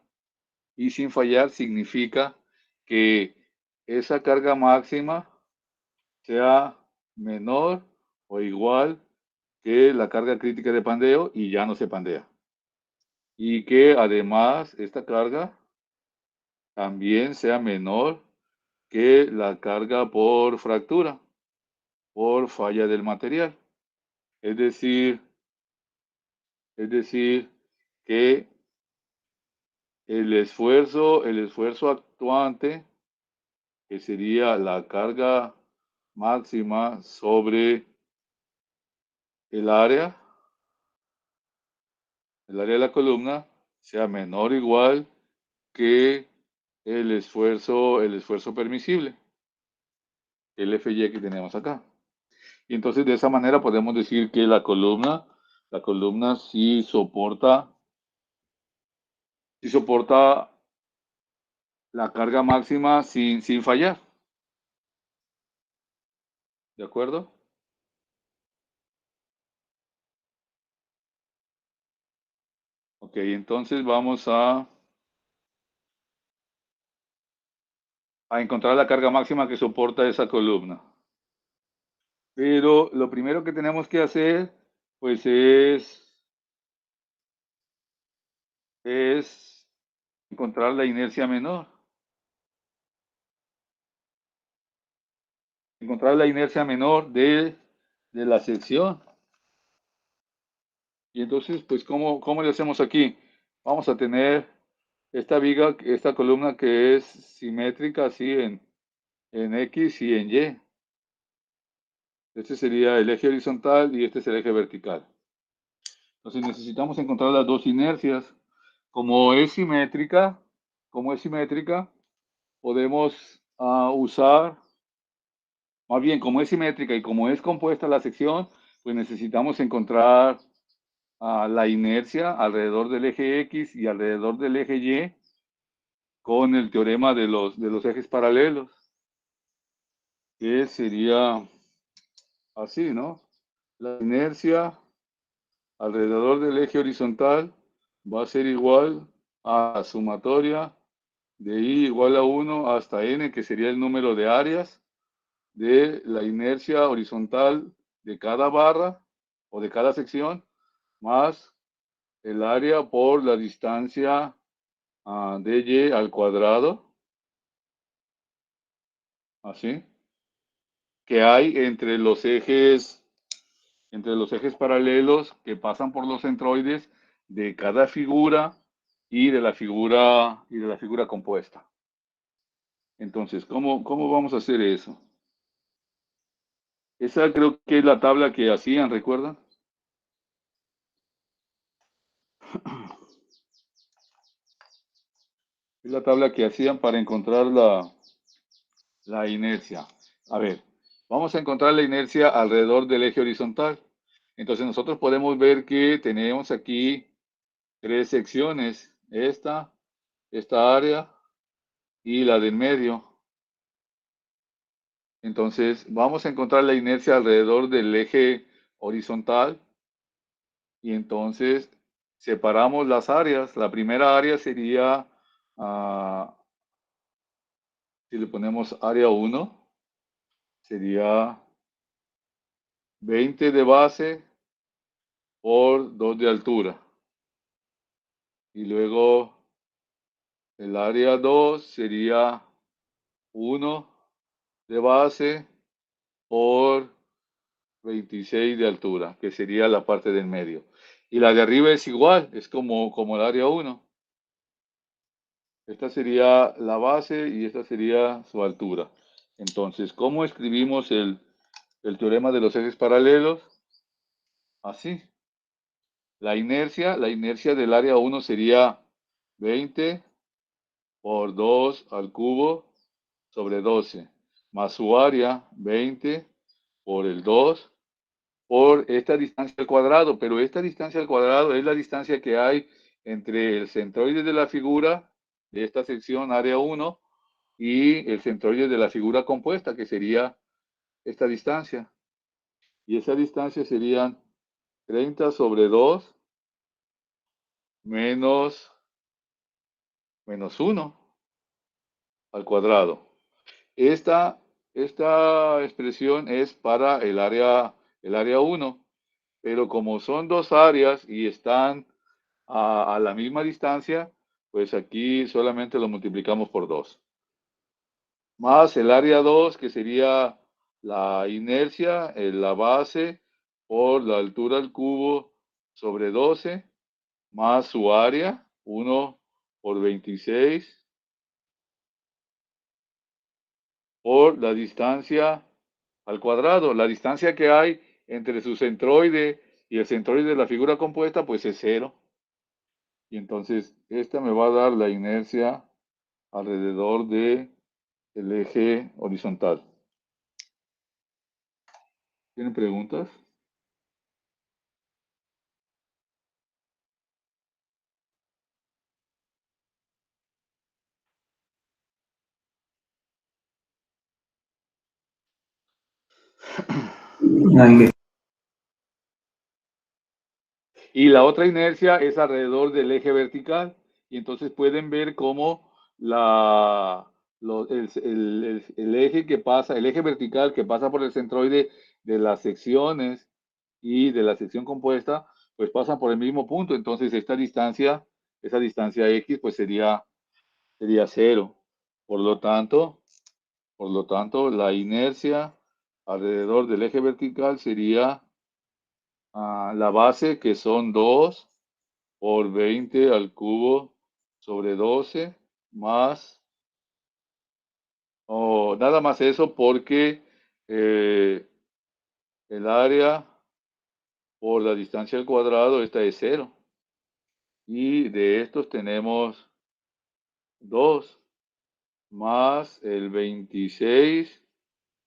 Y sin fallar significa que esa carga máxima sea menor o igual que la carga crítica de pandeo y ya no se pandea. Y que además esta carga también sea menor que la carga por fractura, por falla del material. Es decir que el esfuerzo actuante, que sería la carga máxima sobre el área de la columna, sea menor o igual que el esfuerzo permisible, el Fy que tenemos acá. Y entonces de esa manera podemos decir que la columna sí soporta la carga máxima sin fallar. ¿De acuerdo? Ok, entonces vamos a encontrar la carga máxima que soporta esa columna. Pero lo primero que tenemos que hacer, pues es encontrar la inercia menor. Encontrar la inercia menor de la sección. Y entonces, pues, ¿cómo le hacemos aquí? Vamos a tener esta viga, esta columna que es simétrica, así en X y en Y. Este sería el eje horizontal y este es el eje vertical. Entonces necesitamos encontrar las dos inercias. como es simétrica, podemos usar, más bien, como es simétrica y como es compuesta la sección, pues necesitamos encontrar la inercia alrededor del eje X y alrededor del eje Y con el teorema de los ejes paralelos, que sería así, ¿no? La inercia alrededor del eje horizontal va a ser igual a la sumatoria de I igual a 1 hasta N, que sería el número de áreas de la inercia horizontal de cada barra o de cada sección, más el área por la distancia de Y al cuadrado, así, que hay entre los ejes paralelos que pasan por los centroides de cada figura y de la figura compuesta. Entonces, ¿cómo vamos a hacer eso? Esa creo que es la tabla que hacían, ¿recuerdan? Es la tabla que hacían para encontrar la inercia. A ver, vamos a encontrar la inercia alrededor del eje horizontal. Entonces nosotros podemos ver que tenemos aquí tres secciones, esta área y la del medio. Entonces vamos a encontrar la inercia alrededor del eje horizontal y entonces separamos las áreas. La primera área sería, si le ponemos área 1, sería 20 de base por 2 de altura. Y luego el área 2 sería 1 de base por 26 de altura, que sería la parte del medio. Y la de arriba es igual, es como el área 1. Esta sería la base y esta sería su altura. Entonces, ¿cómo escribimos el teorema de los ejes paralelos? Así. La inercia del área 1 sería 20 por 2 al cubo sobre 12, más su área, 20 por el 2, por esta distancia al cuadrado, pero esta distancia al cuadrado es la distancia que hay entre el centroide de la figura de esta sección área 1 y el centroide de la figura compuesta, que sería esta distancia. Y esa distancia serían 30 sobre 2 menos 1 al cuadrado. Esta expresión es para el área 1, pero como son dos áreas y están a la misma distancia, pues aquí solamente lo multiplicamos por 2. Más el área 2, que sería la inercia en la base por la altura al cubo sobre 12, más su área, 1 por 26, por la distancia al cuadrado. La distancia que hay entre su centroide y el centroide de la figura compuesta, pues es 0. Y entonces esta me va a dar la inercia alrededor del eje horizontal. ¿Tienen preguntas? Y la otra inercia es alrededor del eje vertical. Y entonces pueden ver cómo el eje que pasa, el eje vertical que pasa por el centroide de las secciones y de la sección compuesta, pues pasan por el mismo punto. Entonces esa distancia X, pues sería 0. Por lo tanto, la inercia alrededor del eje vertical sería la base, que son 2 por 20 al cubo sobre 12, más, nada más eso, porque el área por la distancia al cuadrado, esta es 0. Y de estos tenemos 2 más el 26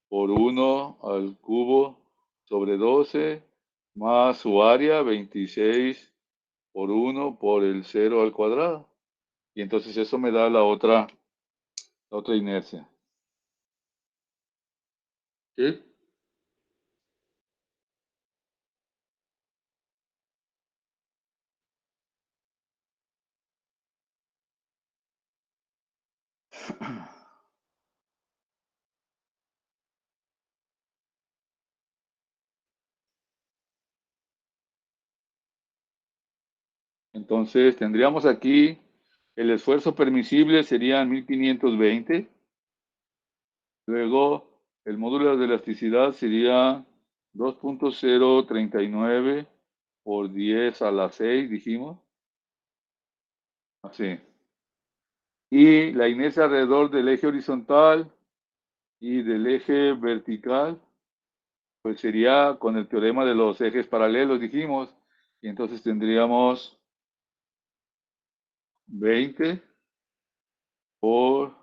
por 1 al cubo sobre 12 más su área 26 por 1 por el 0 al cuadrado. Y entonces eso me da la otra inercia. ¿Sí? Entonces tendríamos aquí el esfuerzo permisible serían 1520. Luego el módulo de elasticidad sería 2.039 por 10 a la 6, dijimos. Así. Y la inercia alrededor del eje horizontal y del eje vertical, pues sería con el teorema de los ejes paralelos, dijimos. Y entonces tendríamos 20 por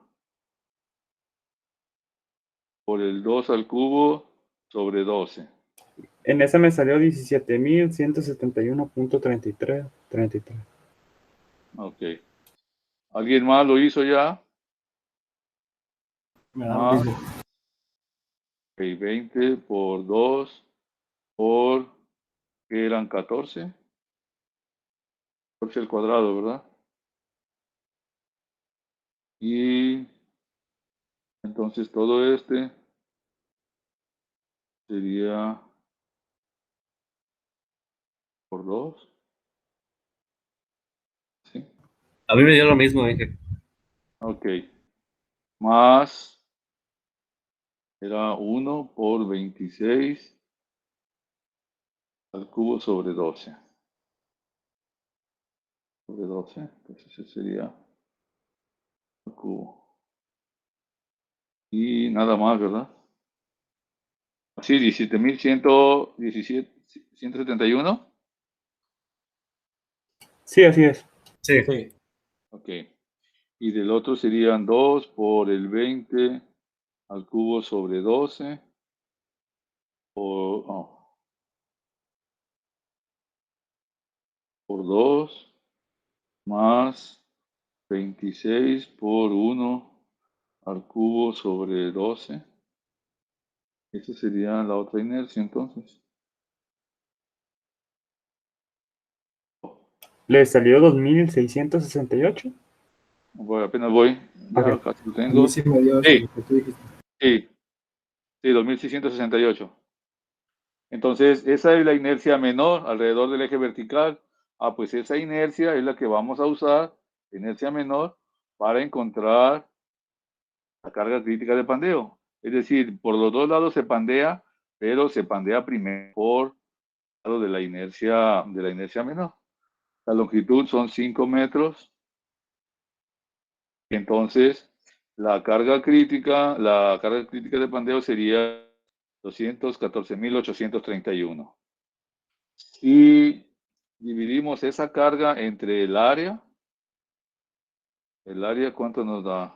el 2 al cubo sobre 12. En esa me salió 17.171.33. Ok. ¿Alguien más lo hizo ya? Me da lo Más mismo. 20 por 2 por, que eran 14. 14 al cuadrado, ¿verdad? Y entonces todo este sería por 2. ¿Sí? A mí me dio lo mismo, Ángel. Ok. Más era 1 por 26 al cubo sobre 12. Sobre 12. Entonces ese sería el cubo. Y nada más, ¿verdad? Así, 17.171. Sí, así es. Sí. Sí. Ok. Y del otro serían 2 por el 20 al cubo sobre 12. Por 2 más 26 por 1 al cubo sobre 12. Esa sería la otra inercia entonces. Le salió 2.668. Bueno, apenas voy. Ya Ok. casi lo A tengo. mí sí me dio eso, Sí, lo que tú dijiste. sí, sí, 2.668. Entonces, esa es la inercia menor alrededor del eje vertical. Ah, pues esa inercia es la que vamos a usar, inercia menor, para encontrar la carga crítica de pandeo. Es decir, por los dos lados se pandea, pero se pandea primero por el lado de la inercia menor. La longitud son 5 metros. Entonces, la carga crítica de pandeo sería 214.831. Y dividimos esa carga entre el área. ¿El área cuánto nos da?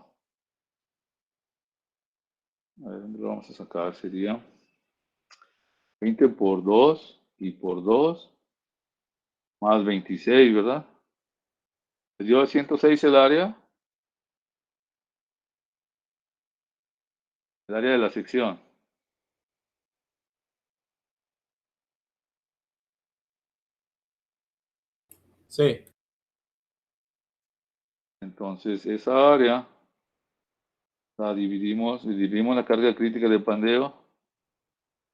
A ver, ¿dónde lo vamos a sacar? Sería 20 por 2 y por 2 más 26, ¿verdad? ¿Les dio 106 el área? El área de la sección. Sí. Entonces, esa área la dividimos la carga crítica de pandeo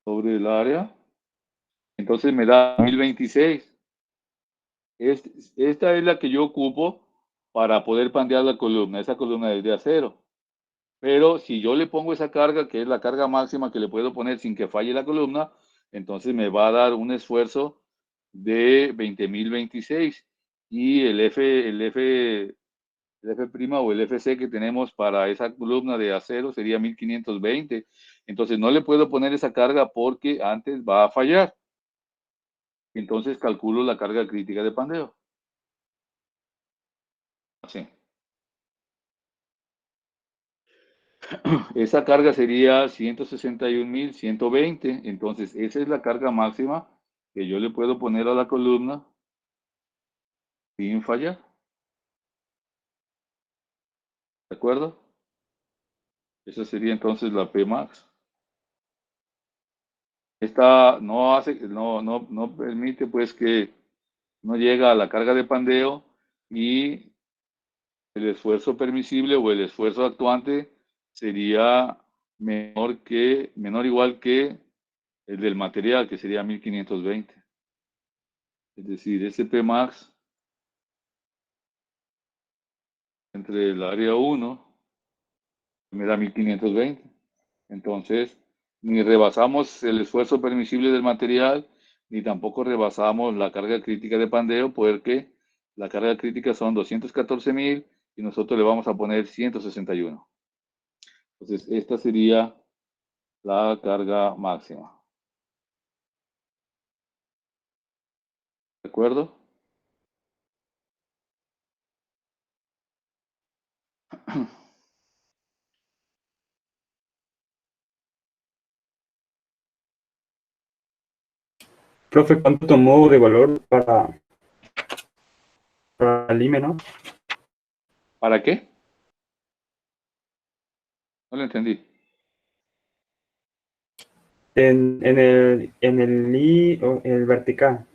sobre el área. Entonces me da 1026. Esta es la que yo ocupo para poder pandear la columna. Esa columna es de acero. Pero si yo le pongo esa carga, que es la carga máxima que le puedo poner sin que falle la columna, entonces me va a dar un esfuerzo de 20.026. Y el F' o el FC que tenemos para esa columna de acero sería 1520. Entonces no le puedo poner esa carga porque antes va a fallar. Entonces calculo la carga crítica de pandeo. Sí. Esa carga sería 161.120. Entonces, esa es la carga máxima que yo le puedo poner a la columna sin fallar. ¿De acuerdo? Esa sería entonces la P max. Esta no permite pues que no llega a la carga de pandeo y el esfuerzo permisible o el esfuerzo actuante sería menor igual que el del material, que sería 1520. Es decir, ese P max entre el área 1 me da 1520. Entonces, ni rebasamos el esfuerzo permisible del material, ni tampoco rebasamos la carga crítica de pandeo, porque la carga crítica son 214.000 y nosotros le vamos a poner 161. Entonces, esta sería la carga máxima. ¿De acuerdo? Profe, ¿cuánto tomó de valor para el IME, no? ¿Para qué? No lo entendí. En el el vertical,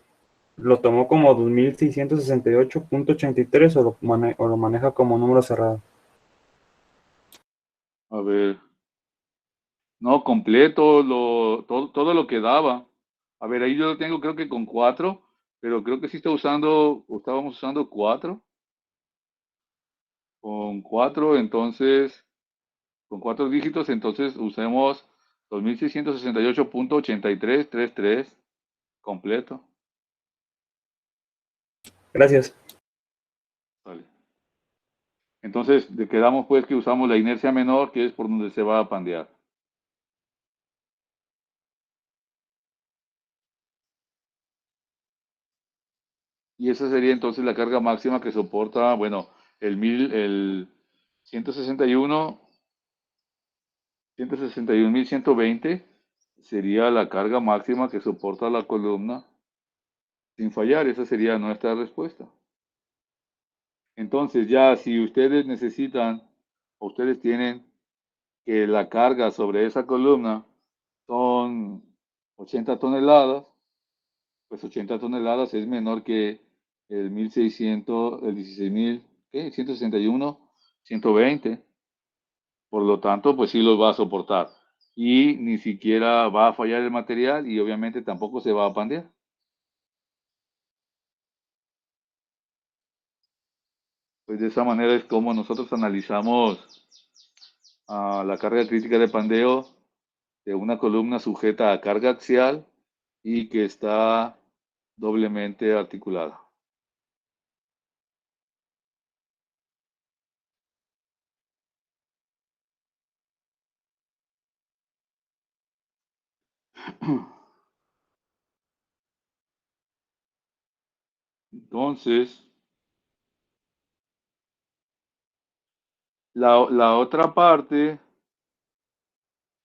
¿lo tomó como 2668.83 o lo maneja como número cerrado? A ver. No, completo, todo lo que daba. A ver, ahí yo lo tengo creo que con 4, pero creo que sí estábamos usando 4. Con 4, entonces, con 4 dígitos, entonces usemos 2668.8333 completo. Gracias. Vale. Entonces, quedamos pues que usamos la inercia menor, que es por donde se va a pandear. Y esa sería entonces la carga máxima que soporta, bueno, el 161, 161.120 sería la carga máxima que soporta la columna sin fallar. Esa sería nuestra respuesta. Entonces, ya si ustedes necesitan, o ustedes tienen que la carga sobre esa columna son 80 toneladas, pues 80 toneladas es menor que el 1600, el 16.000, ¿qué? 161, 120. Por lo tanto, pues sí los va a soportar. Y ni siquiera va a fallar el material y obviamente tampoco se va a pandear. Pues de esa manera es como nosotros analizamos la carga crítica de pandeo de una columna sujeta a carga axial y que está doblemente articulada. Entonces, la otra parte,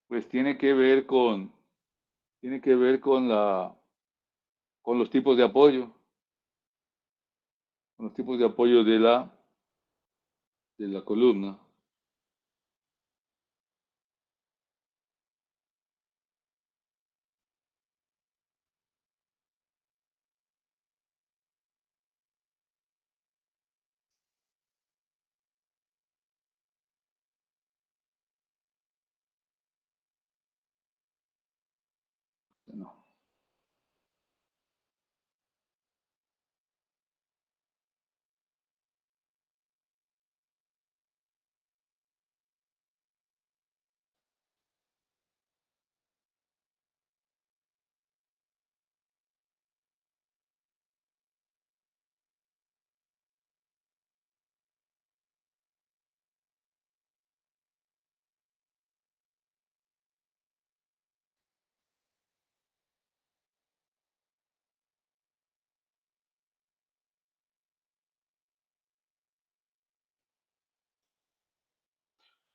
pues tiene que ver con los tipos de apoyo, con los tipos de apoyo de la columna. No.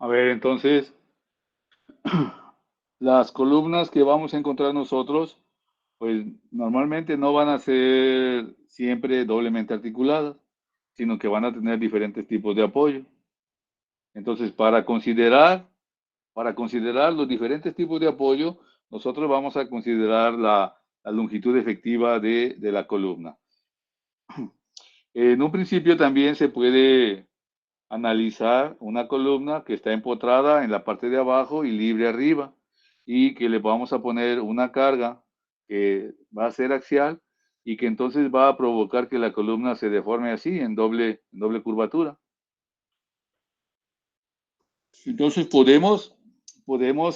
A ver, entonces, las columnas que vamos a encontrar nosotros, pues normalmente no van a ser siempre doblemente articuladas, sino que van a tener diferentes tipos de apoyo. Entonces, para considerar los diferentes tipos de apoyo, nosotros vamos a considerar la longitud efectiva de la columna. En un principio también se puede analizar una columna que está empotrada en la parte de abajo y libre arriba, y que le vamos a poner una carga que va a ser axial y que entonces va a provocar que la columna se deforme así, en doble curvatura. Entonces podemos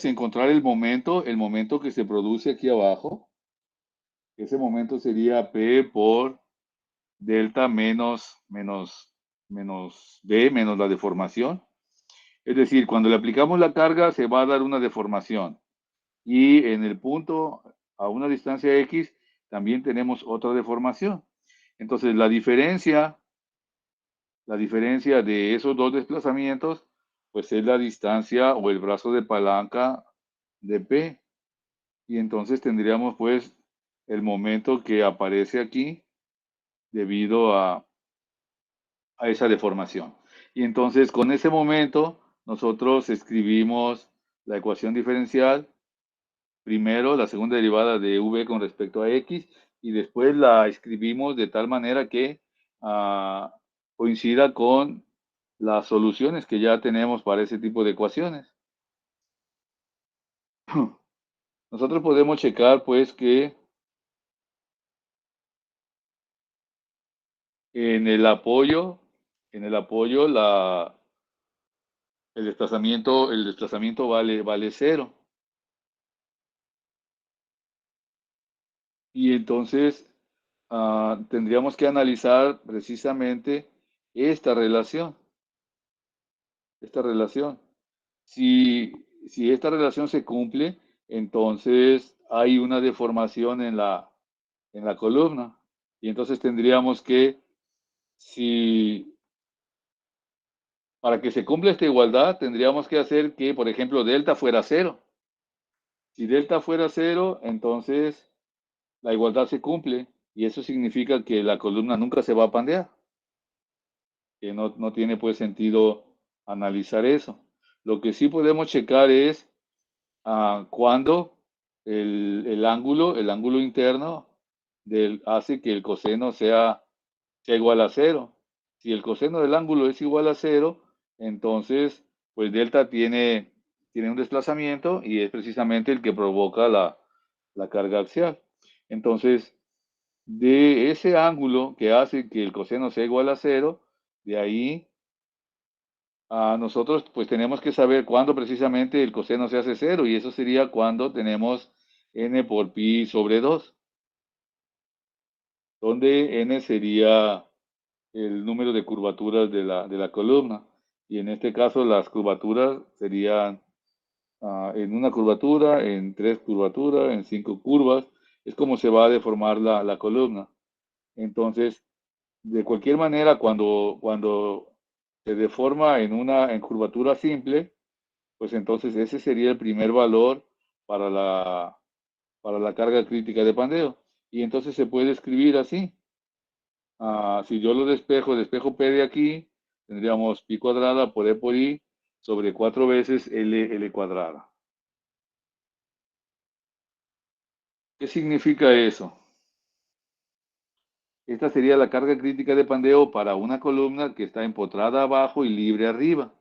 encontrar el momento que se produce aquí abajo. Ese momento sería P por delta menos B menos la deformación. Es decir, cuando le aplicamos la carga se va a dar una deformación. Y en el punto, a una distancia X, también tenemos otra deformación. Entonces, la diferencia de esos dos desplazamientos, pues es la distancia o el brazo de palanca de P. Y entonces tendríamos pues el momento que aparece aquí debido a esa deformación. Y entonces con ese momento nosotros escribimos la ecuación diferencial, primero la segunda derivada de v con respecto a x, y después la escribimos de tal manera que coincida con las soluciones que ya tenemos para ese tipo de ecuaciones. Nosotros podemos checar pues que en el apoyo el desplazamiento vale 0. Y entonces tendríamos que analizar precisamente esta relación. Si esta relación se cumple, entonces hay una deformación en la columna. Y entonces tendríamos que, para que se cumpla esta igualdad, tendríamos que hacer que, por ejemplo, delta fuera 0. Si delta fuera 0, entonces la igualdad se cumple, y eso significa que la columna nunca se va a pandear. Que no tiene pues sentido analizar eso. Lo que sí podemos checar es cuando el ángulo interno hace que el coseno sea igual a 0. Si el coseno del ángulo es igual a 0, entonces pues delta tiene un desplazamiento y es precisamente el que provoca la carga axial. Entonces, de ese ángulo que hace que el coseno sea igual a 0, de ahí nosotros pues tenemos que saber cuándo precisamente el coseno se hace 0, y eso sería cuando tenemos n por pi sobre 2, donde n sería el número de curvaturas de la columna, y en este caso las curvaturas serían en una curvatura, en 3 curvaturas, en 5 curvas. Es como se va a deformar la columna. Entonces, de cualquier manera, cuando se deforma en curvatura simple, pues entonces ese sería el primer valor para la carga crítica de pandeo. Y entonces se puede escribir así. Si yo lo despejo P de aquí, tendríamos pi cuadrada por E por I sobre 4 veces L cuadrada. ¿Qué significa eso? Esta sería la carga crítica de pandeo para una columna que está empotrada abajo y libre arriba.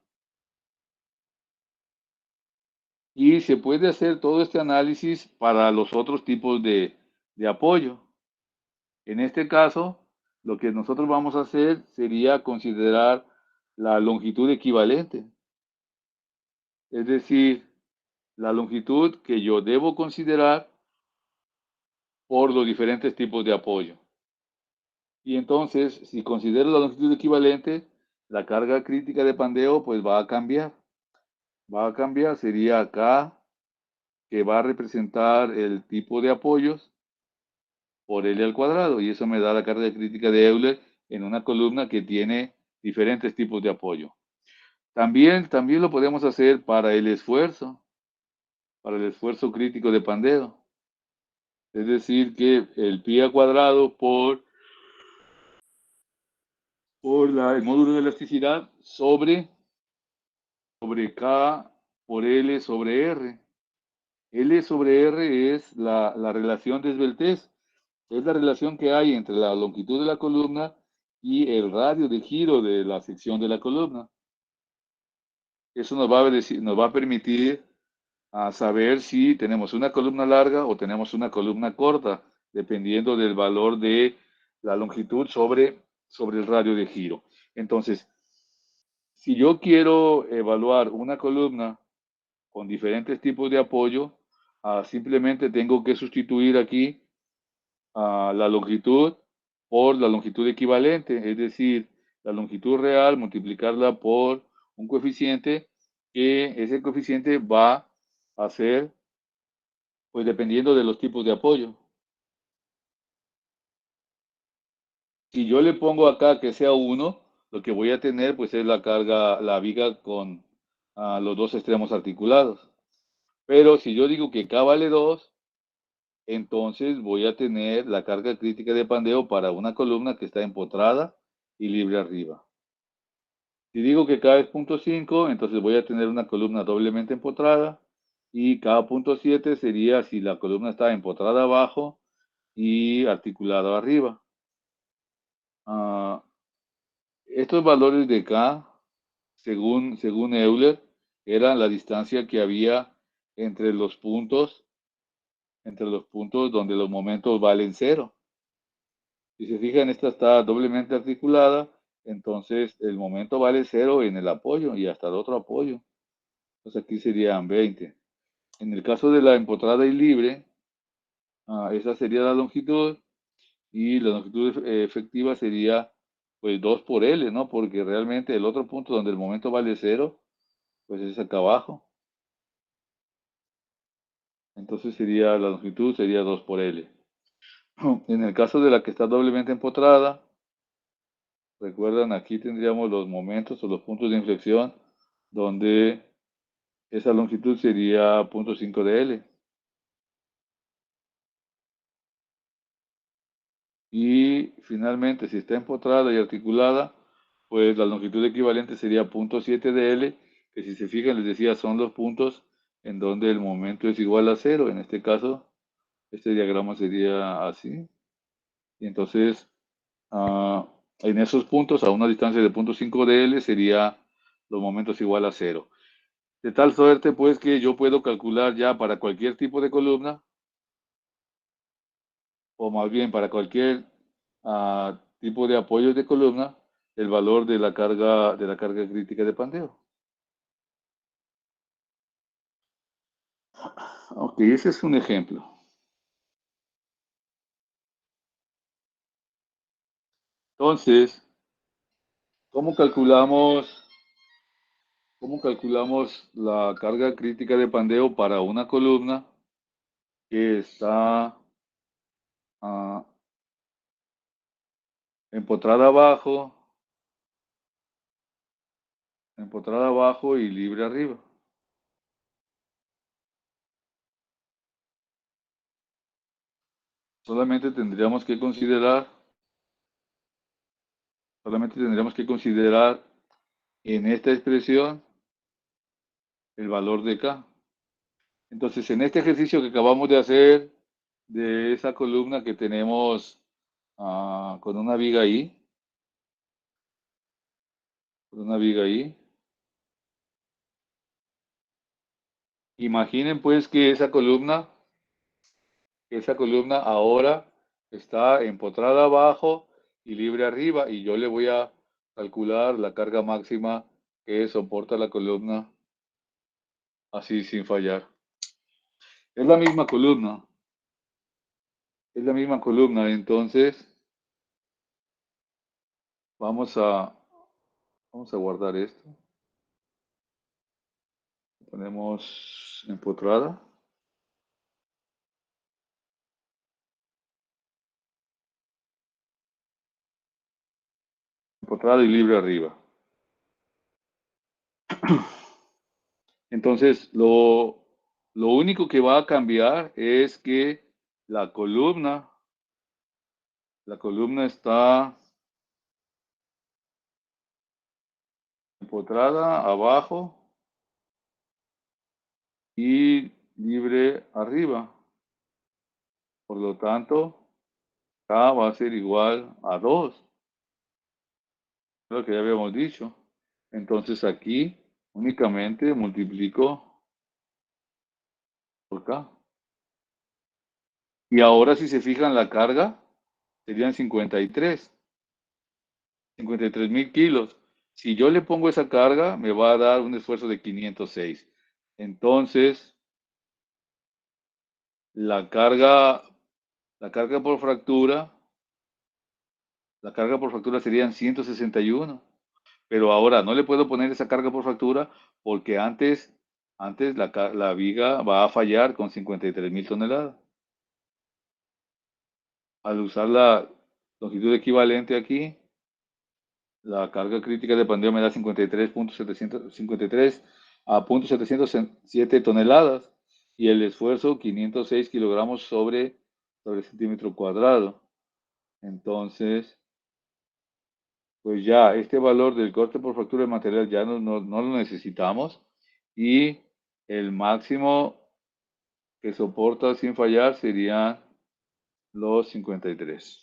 Y se puede hacer todo este análisis para los otros tipos de apoyo. En este caso, lo que nosotros vamos a hacer sería considerar la longitud equivalente. Es decir, la longitud que yo debo considerar por los diferentes tipos de apoyo. Y entonces, si considero la longitud equivalente, la carga crítica de pandeo pues va a cambiar. Sería acá, que va a representar el tipo de apoyos por L al cuadrado, y eso me da la carga crítica de Euler en una columna que tiene diferentes tipos de apoyo. También lo podemos hacer para el esfuerzo crítico de pandeo. Es decir, que el pi al cuadrado por el módulo de elasticidad sobre K por L sobre R. L sobre R es la relación de esbeltez. Es la relación que hay entre la longitud de la columna y el radio de giro de la sección de la columna. Eso nos va a permitir saber si tenemos una columna larga o tenemos una columna corta, dependiendo del valor de la longitud sobre el radio de giro. Entonces, si yo quiero evaluar una columna con diferentes tipos de apoyo, simplemente tengo que sustituir aquí la longitud por la longitud equivalente, es decir, la longitud real multiplicarla por un coeficiente, que ese coeficiente va a ser, pues dependiendo de los tipos de apoyo. Si yo le pongo acá que sea 1, lo que voy a tener pues es la carga, la viga con los dos extremos articulados. Pero si yo digo que K vale 2, entonces voy a tener la carga crítica de pandeo para una columna que está empotrada y libre arriba. Si digo que K es 0.5, entonces voy a tener una columna doblemente empotrada, y K.7 sería si la columna está empotrada abajo y articulada arriba. Estos valores de K, según Euler, eran la distancia que había entre los puntos donde los momentos valen 0. Si se fijan, esta está doblemente articulada, entonces el momento vale 0 en el apoyo y hasta el otro apoyo. Entonces aquí serían 20. En el caso de la empotrada y libre, esa sería la longitud, y la longitud efectiva sería pues 2 por L, ¿no? Porque realmente el otro punto donde el momento vale 0, pues es acá abajo. Entonces la longitud sería 2 por L. En el caso de la que está doblemente empotrada, recuerdan, aquí tendríamos los momentos o los puntos de inflexión donde esa longitud sería 0.5 de L. Y finalmente, si está empotrada y articulada, pues la longitud equivalente sería 0.7 de L, que si se fijan, les decía, son los puntos en donde el momento es igual a 0. En este caso, este diagrama sería así. Y entonces, en esos puntos, a una distancia de 0.5 de L, sería los momentos igual a 0. De tal suerte, pues, que yo puedo calcular ya para cualquier tipo de columna, o más bien para cualquier tipo de apoyo de columna, el valor de la carga crítica de pandeo. Ok, ese es un ejemplo. Entonces, ¿cómo calculamos la carga crítica de pandeo para una columna que está empotrada abajo y libre arriba? Solamente tendríamos que considerar en esta expresión el valor de K. Entonces, en este ejercicio que acabamos de hacer de esa columna que tenemos con una viga ahí, imaginen pues que esa columna ahora está empotrada abajo y libre arriba, y yo le voy a calcular la carga máxima que soporta la columna así sin fallar. Es la misma columna. Entonces vamos a guardar esto. Ponemos empotrada. Empotrada y libre arriba. Entonces, lo único que va a cambiar es que la columna está empotrada abajo y libre arriba. Por lo tanto, K va a ser igual a 2, lo que ya habíamos dicho. Entonces aquí únicamente multiplico por K. Y ahora si se fijan la carga, serían 53.000 kilos. Si yo le pongo esa carga, me va a dar un esfuerzo de 506. Entonces, la carga por fractura, serían 161. Pero ahora no le puedo poner esa carga por fractura porque antes la viga va a fallar con 53.000 toneladas. Al usar la longitud equivalente aquí, la carga crítica de pandeo me da 53 a 0.707 toneladas y el esfuerzo 506 kilogramos sobre centímetro cuadrado. Entonces, pues ya este valor del corte por fractura de material ya no lo necesitamos y el máximo que soporta sin fallar serían los 53.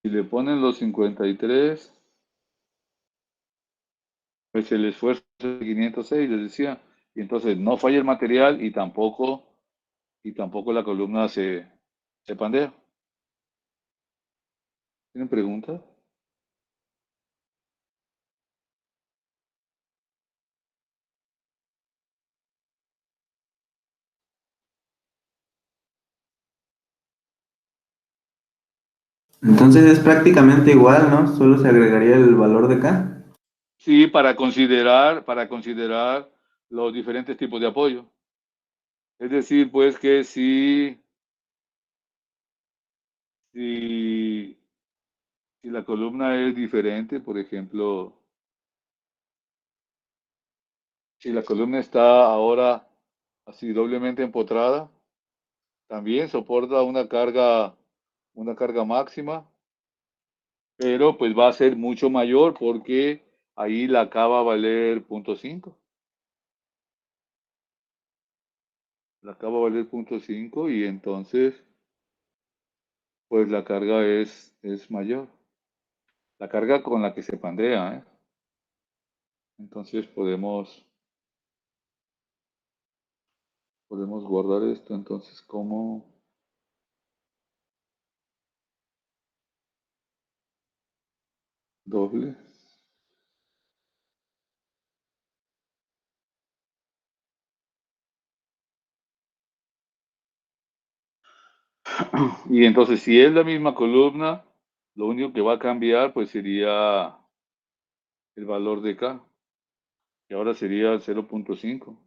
Si le ponen los 53, pues el esfuerzo es 506, les decía, y entonces no falla el material y tampoco la columna se pandea. ¿Tienen preguntas? Entonces es prácticamente igual, ¿no? Solo se agregaría el valor de K. Sí, para considerar los diferentes tipos de apoyo. Es decir, pues que si la columna es diferente, por ejemplo, si la columna está ahora así doblemente empotrada, también soporta una carga máxima, pero pues va a ser mucho mayor porque ahí la K va a valer 0.5. La K va a valer 0.5 y entonces pues la carga es mayor. La carga con la que se pandea, ¿eh? Entonces podemos guardar esto entonces como doble. Y entonces si es la misma columna, lo único que va a cambiar pues sería el valor de K, que ahora sería 0.5.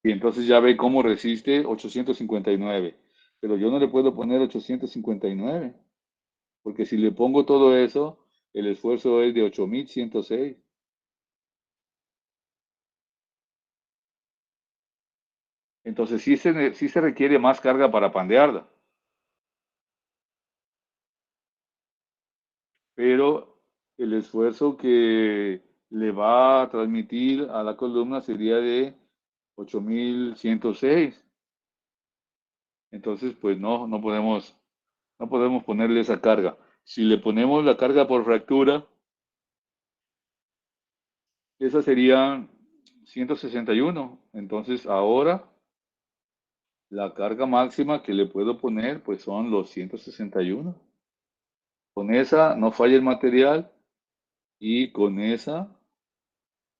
Y entonces ya ve cómo resiste 859. Pero yo no le puedo poner 859, porque si le pongo todo eso, el esfuerzo es de 8.106. Entonces sí se requiere más carga para pandearla. Pero el esfuerzo que le va a transmitir a la columna sería de 8.106. Entonces, pues no podemos ponerle esa carga. Si le ponemos la carga por fractura, esa sería 161. Entonces, ahora la carga máxima que le puedo poner, pues son los 161. Con esa no falla el material y con esa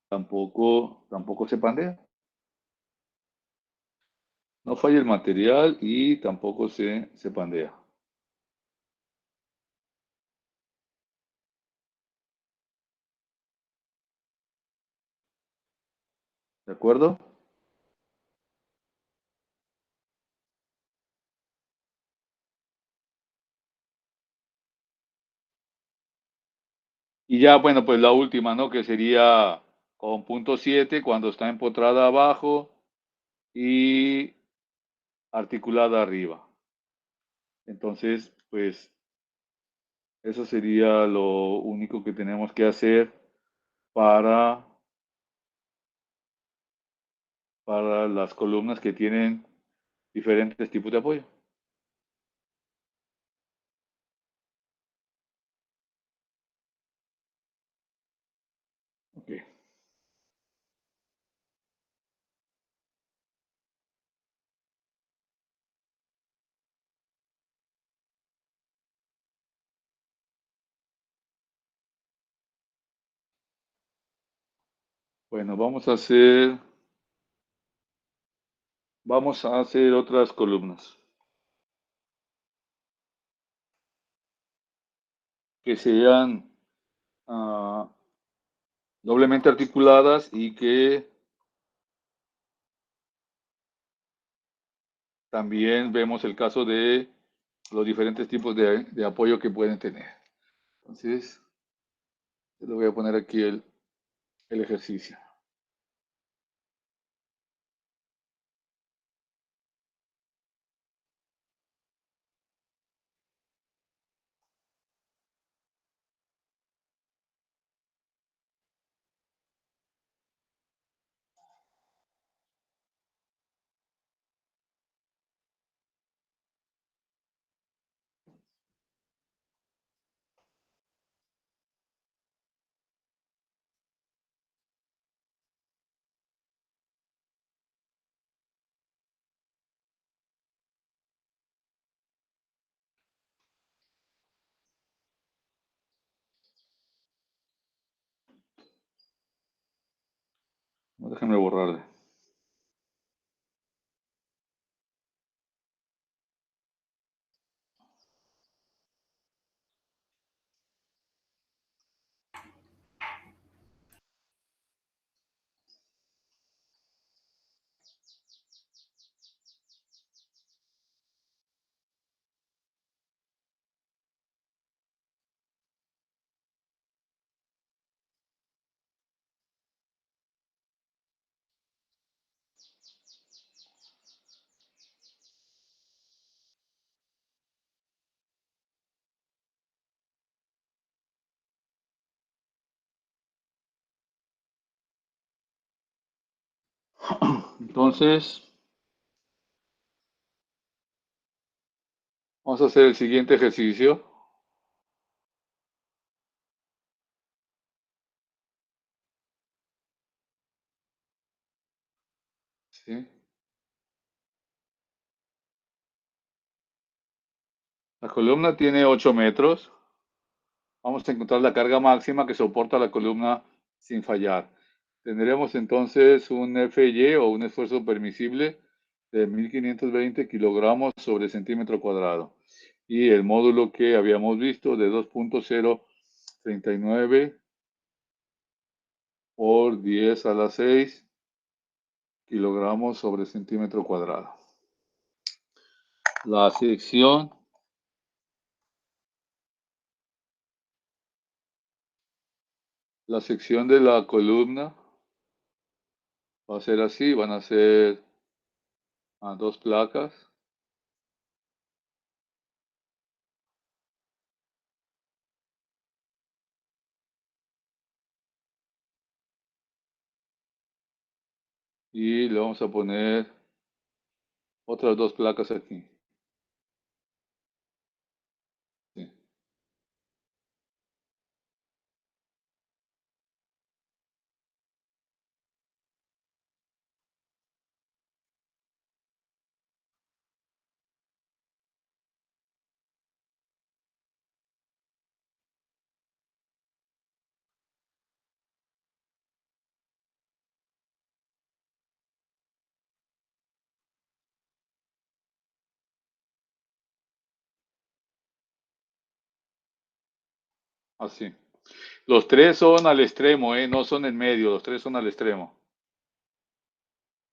tampoco se pandea. No falla el material y tampoco se pandea. ¿De acuerdo? Y ya, bueno, pues la última, ¿no? Que sería con punto 7 cuando está empotrada abajo y articulada arriba. Entonces, pues eso sería lo único que tenemos que hacer para, para las columnas que tienen diferentes tipos de apoyo. Okay. Bueno, vamos a hacer otras columnas que sean doblemente articuladas y que también vemos el caso de los diferentes tipos de apoyo que pueden tener. Entonces, le voy a poner aquí el ejercicio. Déjenme borrarle. Entonces, vamos a hacer el siguiente ejercicio. ¿Sí? La columna tiene 8 metros. Vamos a encontrar la carga máxima que soporta la columna sin fallar. Tendremos entonces un FY o un esfuerzo permisible de 1520 kilogramos sobre centímetro cuadrado. Y el módulo que habíamos visto de 2.039 por 10 a la 6 kilogramos sobre centímetro cuadrado. La sección de la columna va a ser así, van a ser dos placas. Y le vamos a poner otras 2 placas aquí. Sí. Así. Los 3 son al extremo, no son en medio, los 3 son al extremo.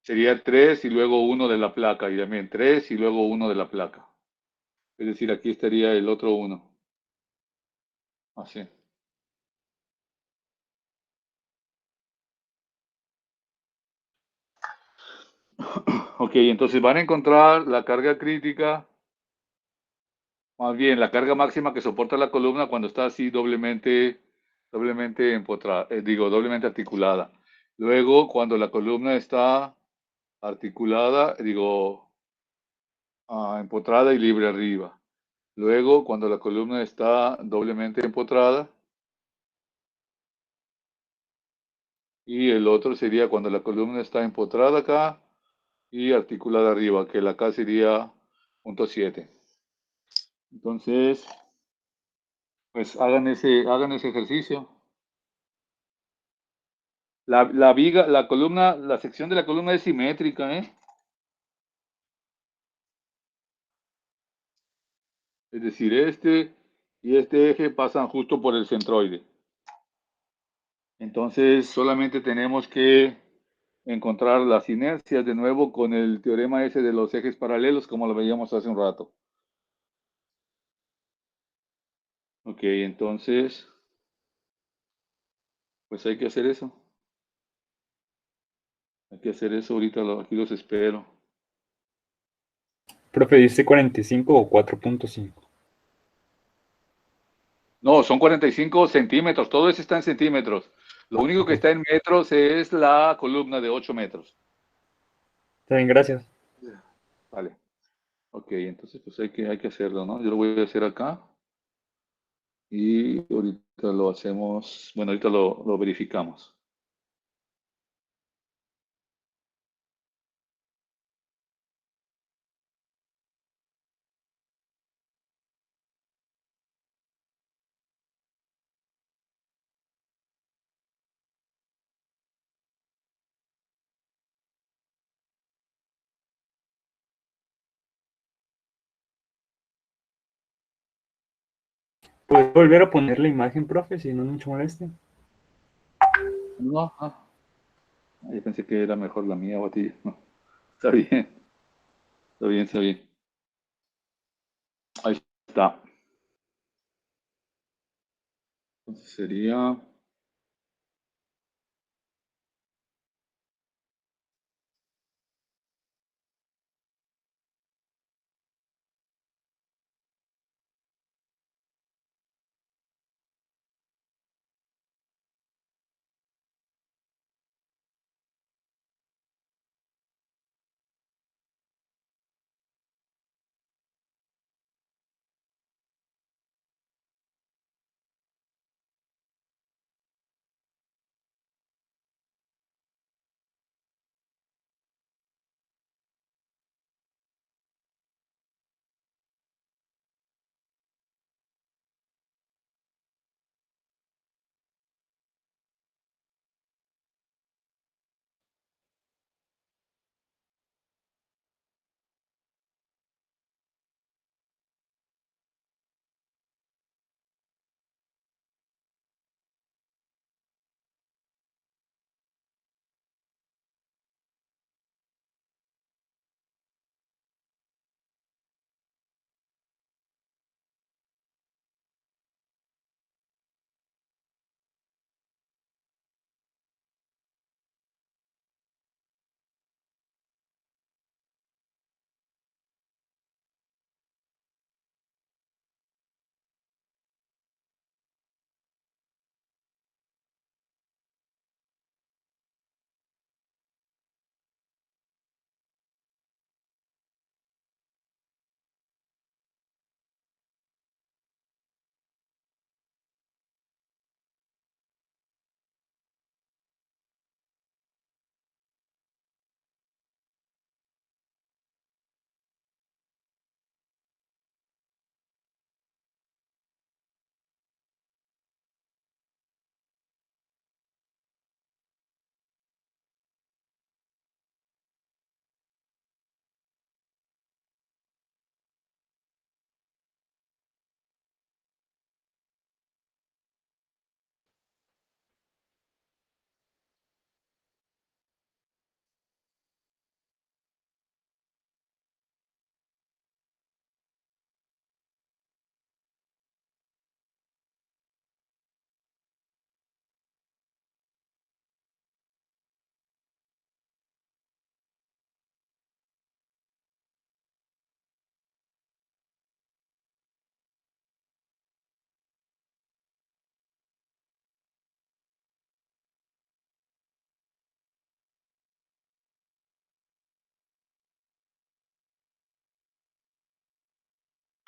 Sería 3 y luego 1 de la placa, y también 3 y luego 1 de la placa. Es decir, aquí estaría el otro 1. Así. Ok, entonces van a encontrar la carga crítica, más bien la carga máxima que soporta la columna cuando está así doblemente empotrada, doblemente articulada. Luego, cuando la columna está articulada, empotrada y libre arriba. Luego, cuando la columna está doblemente empotrada. Y el otro sería cuando la columna está empotrada acá y articulada arriba, que la acá sería 0.7. Entonces, pues hagan ese ejercicio. La viga, la columna, la sección de la columna es simétrica, ¿eh? Es decir, este y este eje pasan justo por el centroide. Entonces, solamente tenemos que encontrar las inercias de nuevo con el teorema ese de los ejes paralelos, como lo veíamos hace un rato. Ok, entonces, pues hay que hacer eso. Hay que hacer eso ahorita, aquí los espero. Profe, ¿dice 45 o 4.5? No, son 45 centímetros, todo eso está en centímetros. Lo único que está en metros es la columna de 8 metros. Está bien, gracias. Vale. Ok, entonces pues hay que hacerlo, ¿no? Yo lo voy a hacer acá. Y ahorita lo hacemos, bueno, ahorita lo verificamos. ¿Puedes volver a poner la imagen, profe, si no es mucho molestia? No, yo pensé que era mejor la mía o a ti. No, está bien, está bien, está bien. Ahí está. Entonces sería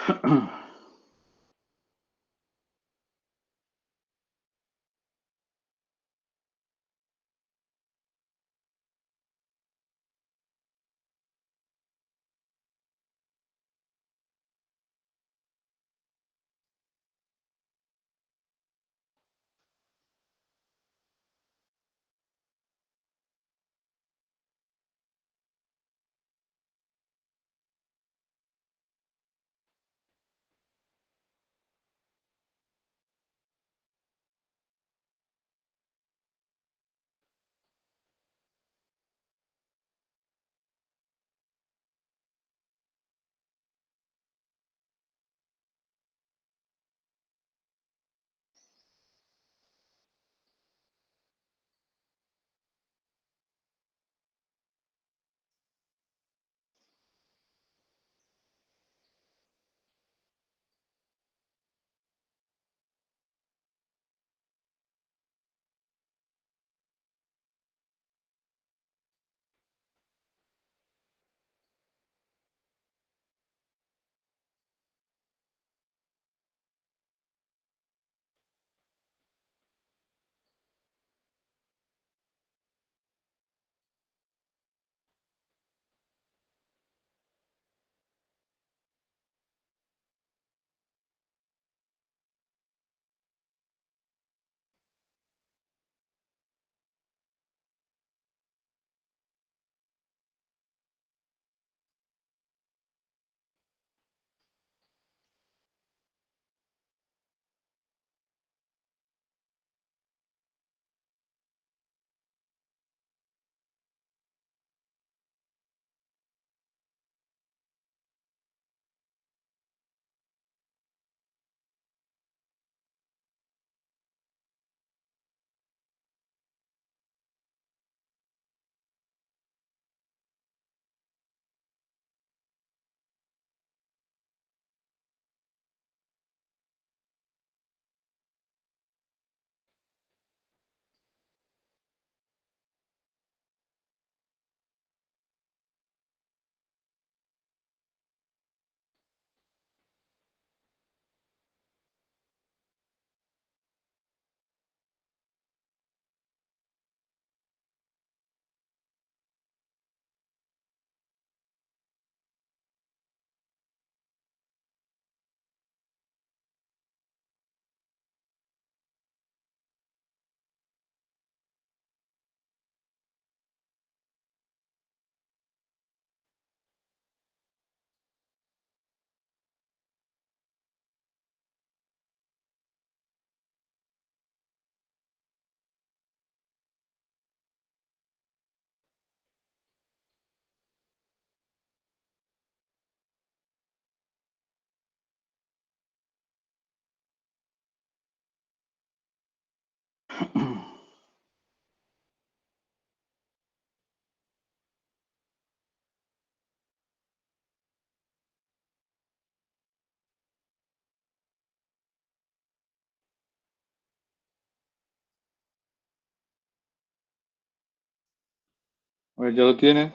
A ver, ¿ya lo tiene?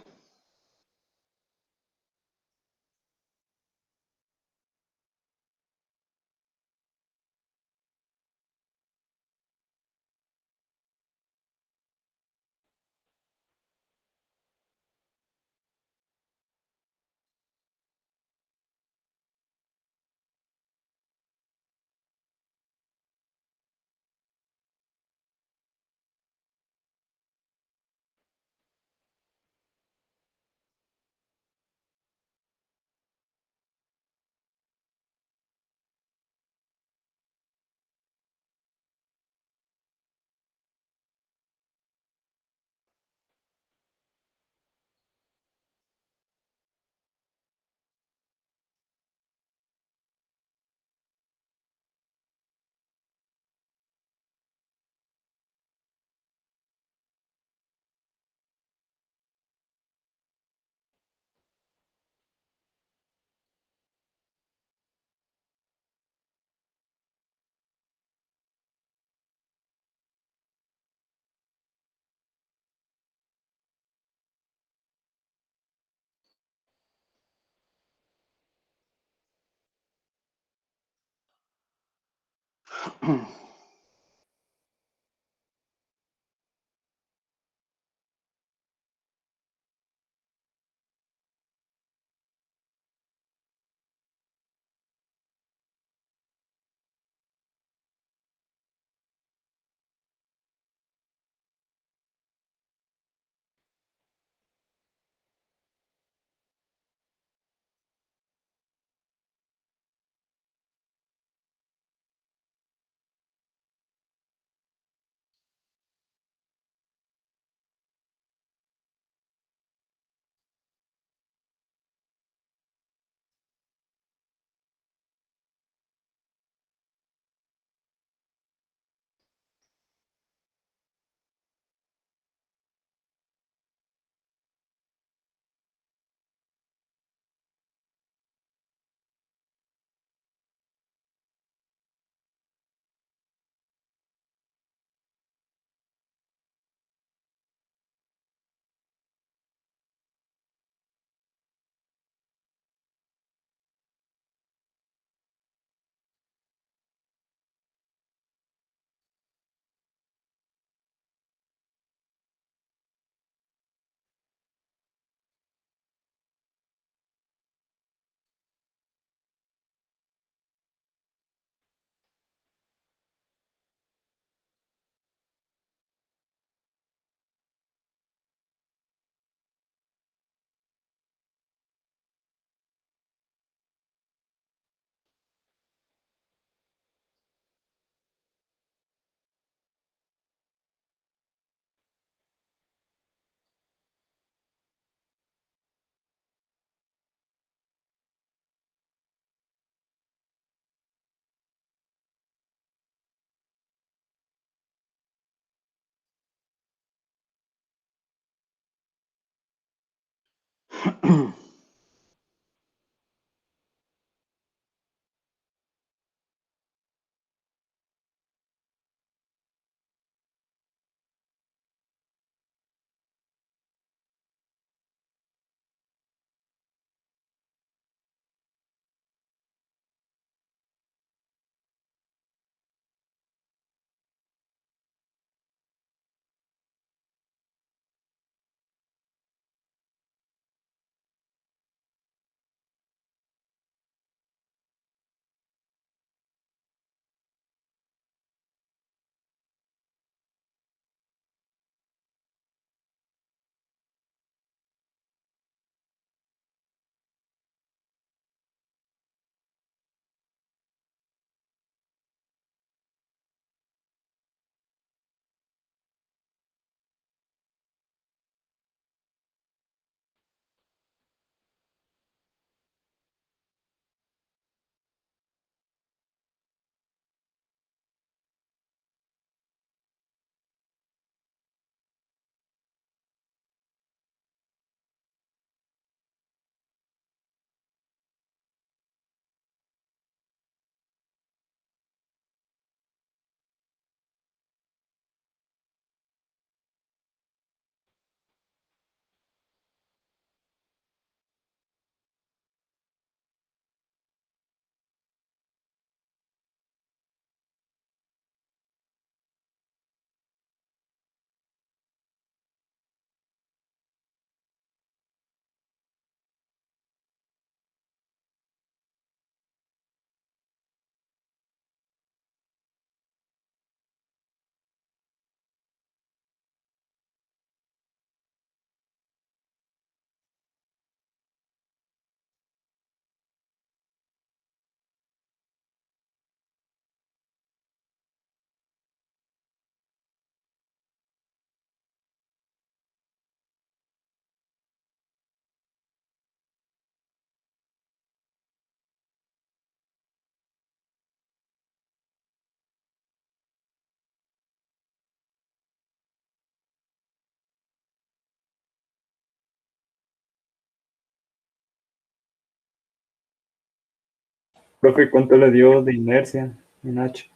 Profe, ¿cuánto le dio de inercia en H?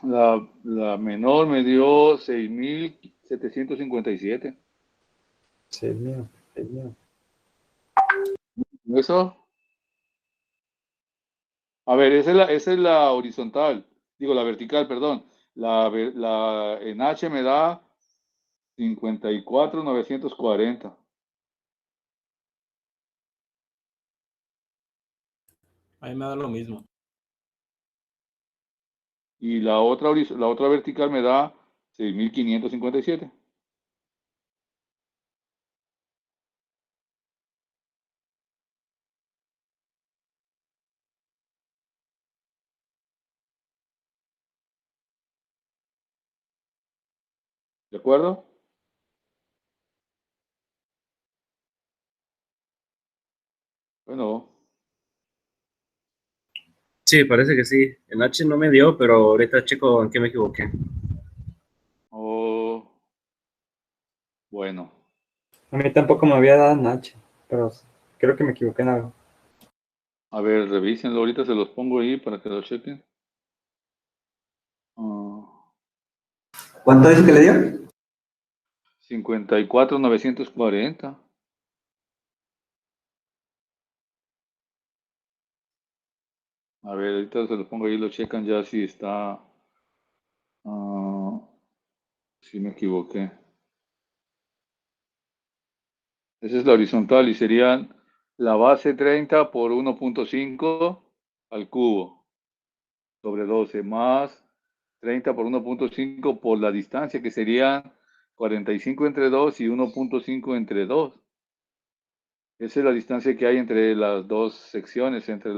La menor me dio 6.757. Sí, es mío, es mío. ¿Eso? A ver, esa es la horizontal, digo la vertical, perdón. En H me da 54,940. Ahí me da lo mismo. Y la otra vertical me da 6,557. ¿De acuerdo? Bueno, Sí, parece que sí. En H no me dio, pero ahorita checo en qué me equivoqué. oh, bueno. A mí tampoco me había dado Nacho, pero creo que me equivoqué en algo. A ver, revísenlo. Ahorita se los pongo ahí para que lo chequen. ¿Cuánto dice que le dio? 54,940. A ver, ahorita se los pongo ahí, lo checan ya si está. Si me equivoqué. Esa es la horizontal y serían la base 30 por 1.5 al cubo sobre 12 más 30 por 1.5 por la distancia que serían 45 entre 2 y 1.5 entre 2. Esa es la distancia que hay entre las dos secciones, entre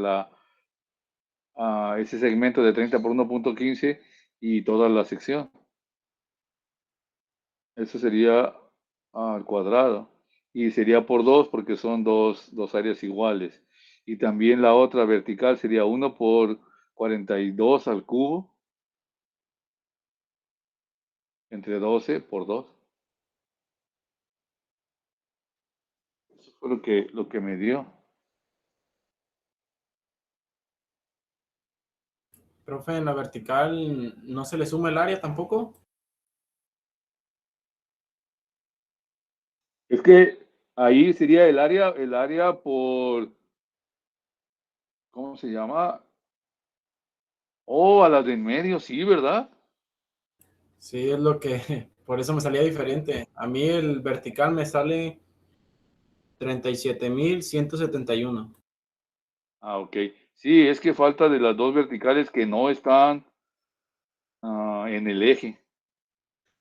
ese segmento de 30 por 1.15 y toda la sección. Eso sería al cuadrado. Y sería por 2 porque son dos áreas iguales. Y también la otra vertical sería 1 por 42 al cubo entre 12 por 2. Eso fue lo que me dio. Profe, en la vertical no se le suma el área tampoco. Es que ahí sería el área por, ¿cómo se llama? Oh, a las de en medio, sí, ¿verdad? Sí, es lo que, por eso me salía diferente. A mí el vertical me sale 37,171. Ok. Sí, es que falta de las dos verticales que no están en el eje,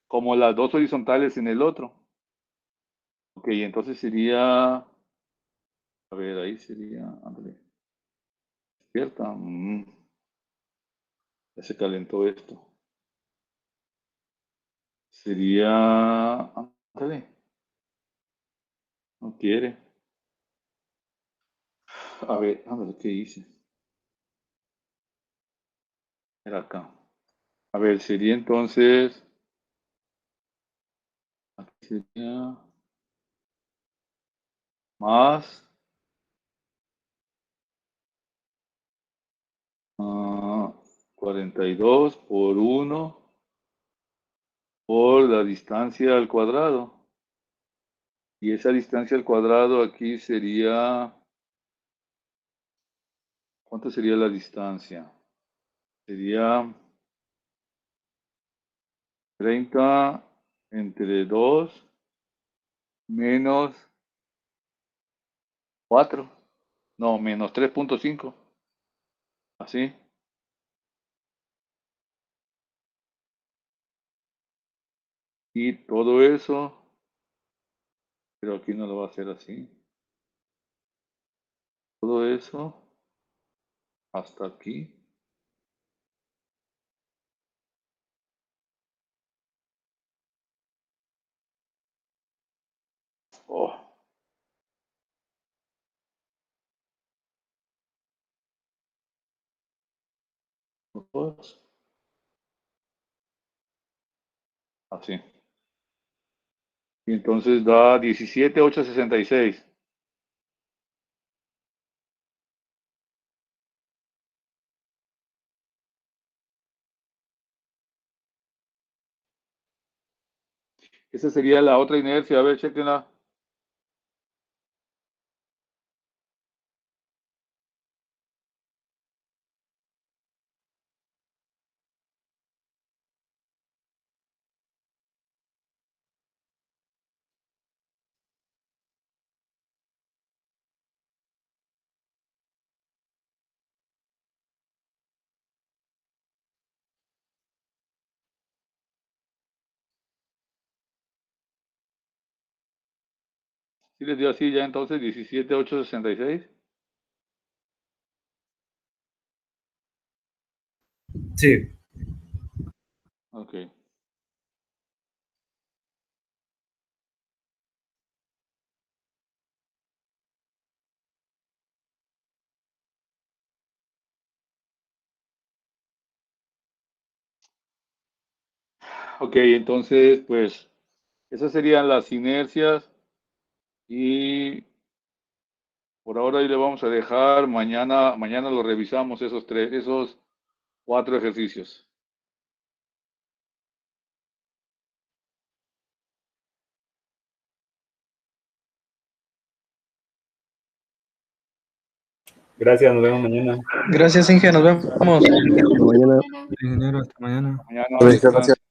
como las dos horizontales en el otro. Ok, entonces sería, a ver, ahí sería, ándale, despierta. Ya se calentó esto. Sería, ándale, no quiere. A ver, ándale, ¿qué hice? Era acá. A ver, sería entonces, aquí sería más 42 por 1 por la distancia al cuadrado. Y esa distancia al cuadrado aquí sería, ¿cuánto sería la distancia? Sería 30 entre 2 menos 4. No, menos 3.5. Así. Y todo eso, pero aquí no lo va a hacer así. Todo eso hasta aquí. Oh, dos. Así. Y entonces da 17,866. Esa sería la otra inercia. A ver, chequenla. ¿Sí les dio así ya entonces 17,866? Sí. Ok. Ok, entonces, pues, esas serían las inercias y por ahora ahí le vamos a dejar. Mañana lo revisamos esos 4 ejercicios. Gracias, nos vemos mañana. Gracias, Inge, nos vemos. Hasta mañana. Ingeniero, hasta mañana. Mañana Muchas gracias. descansen.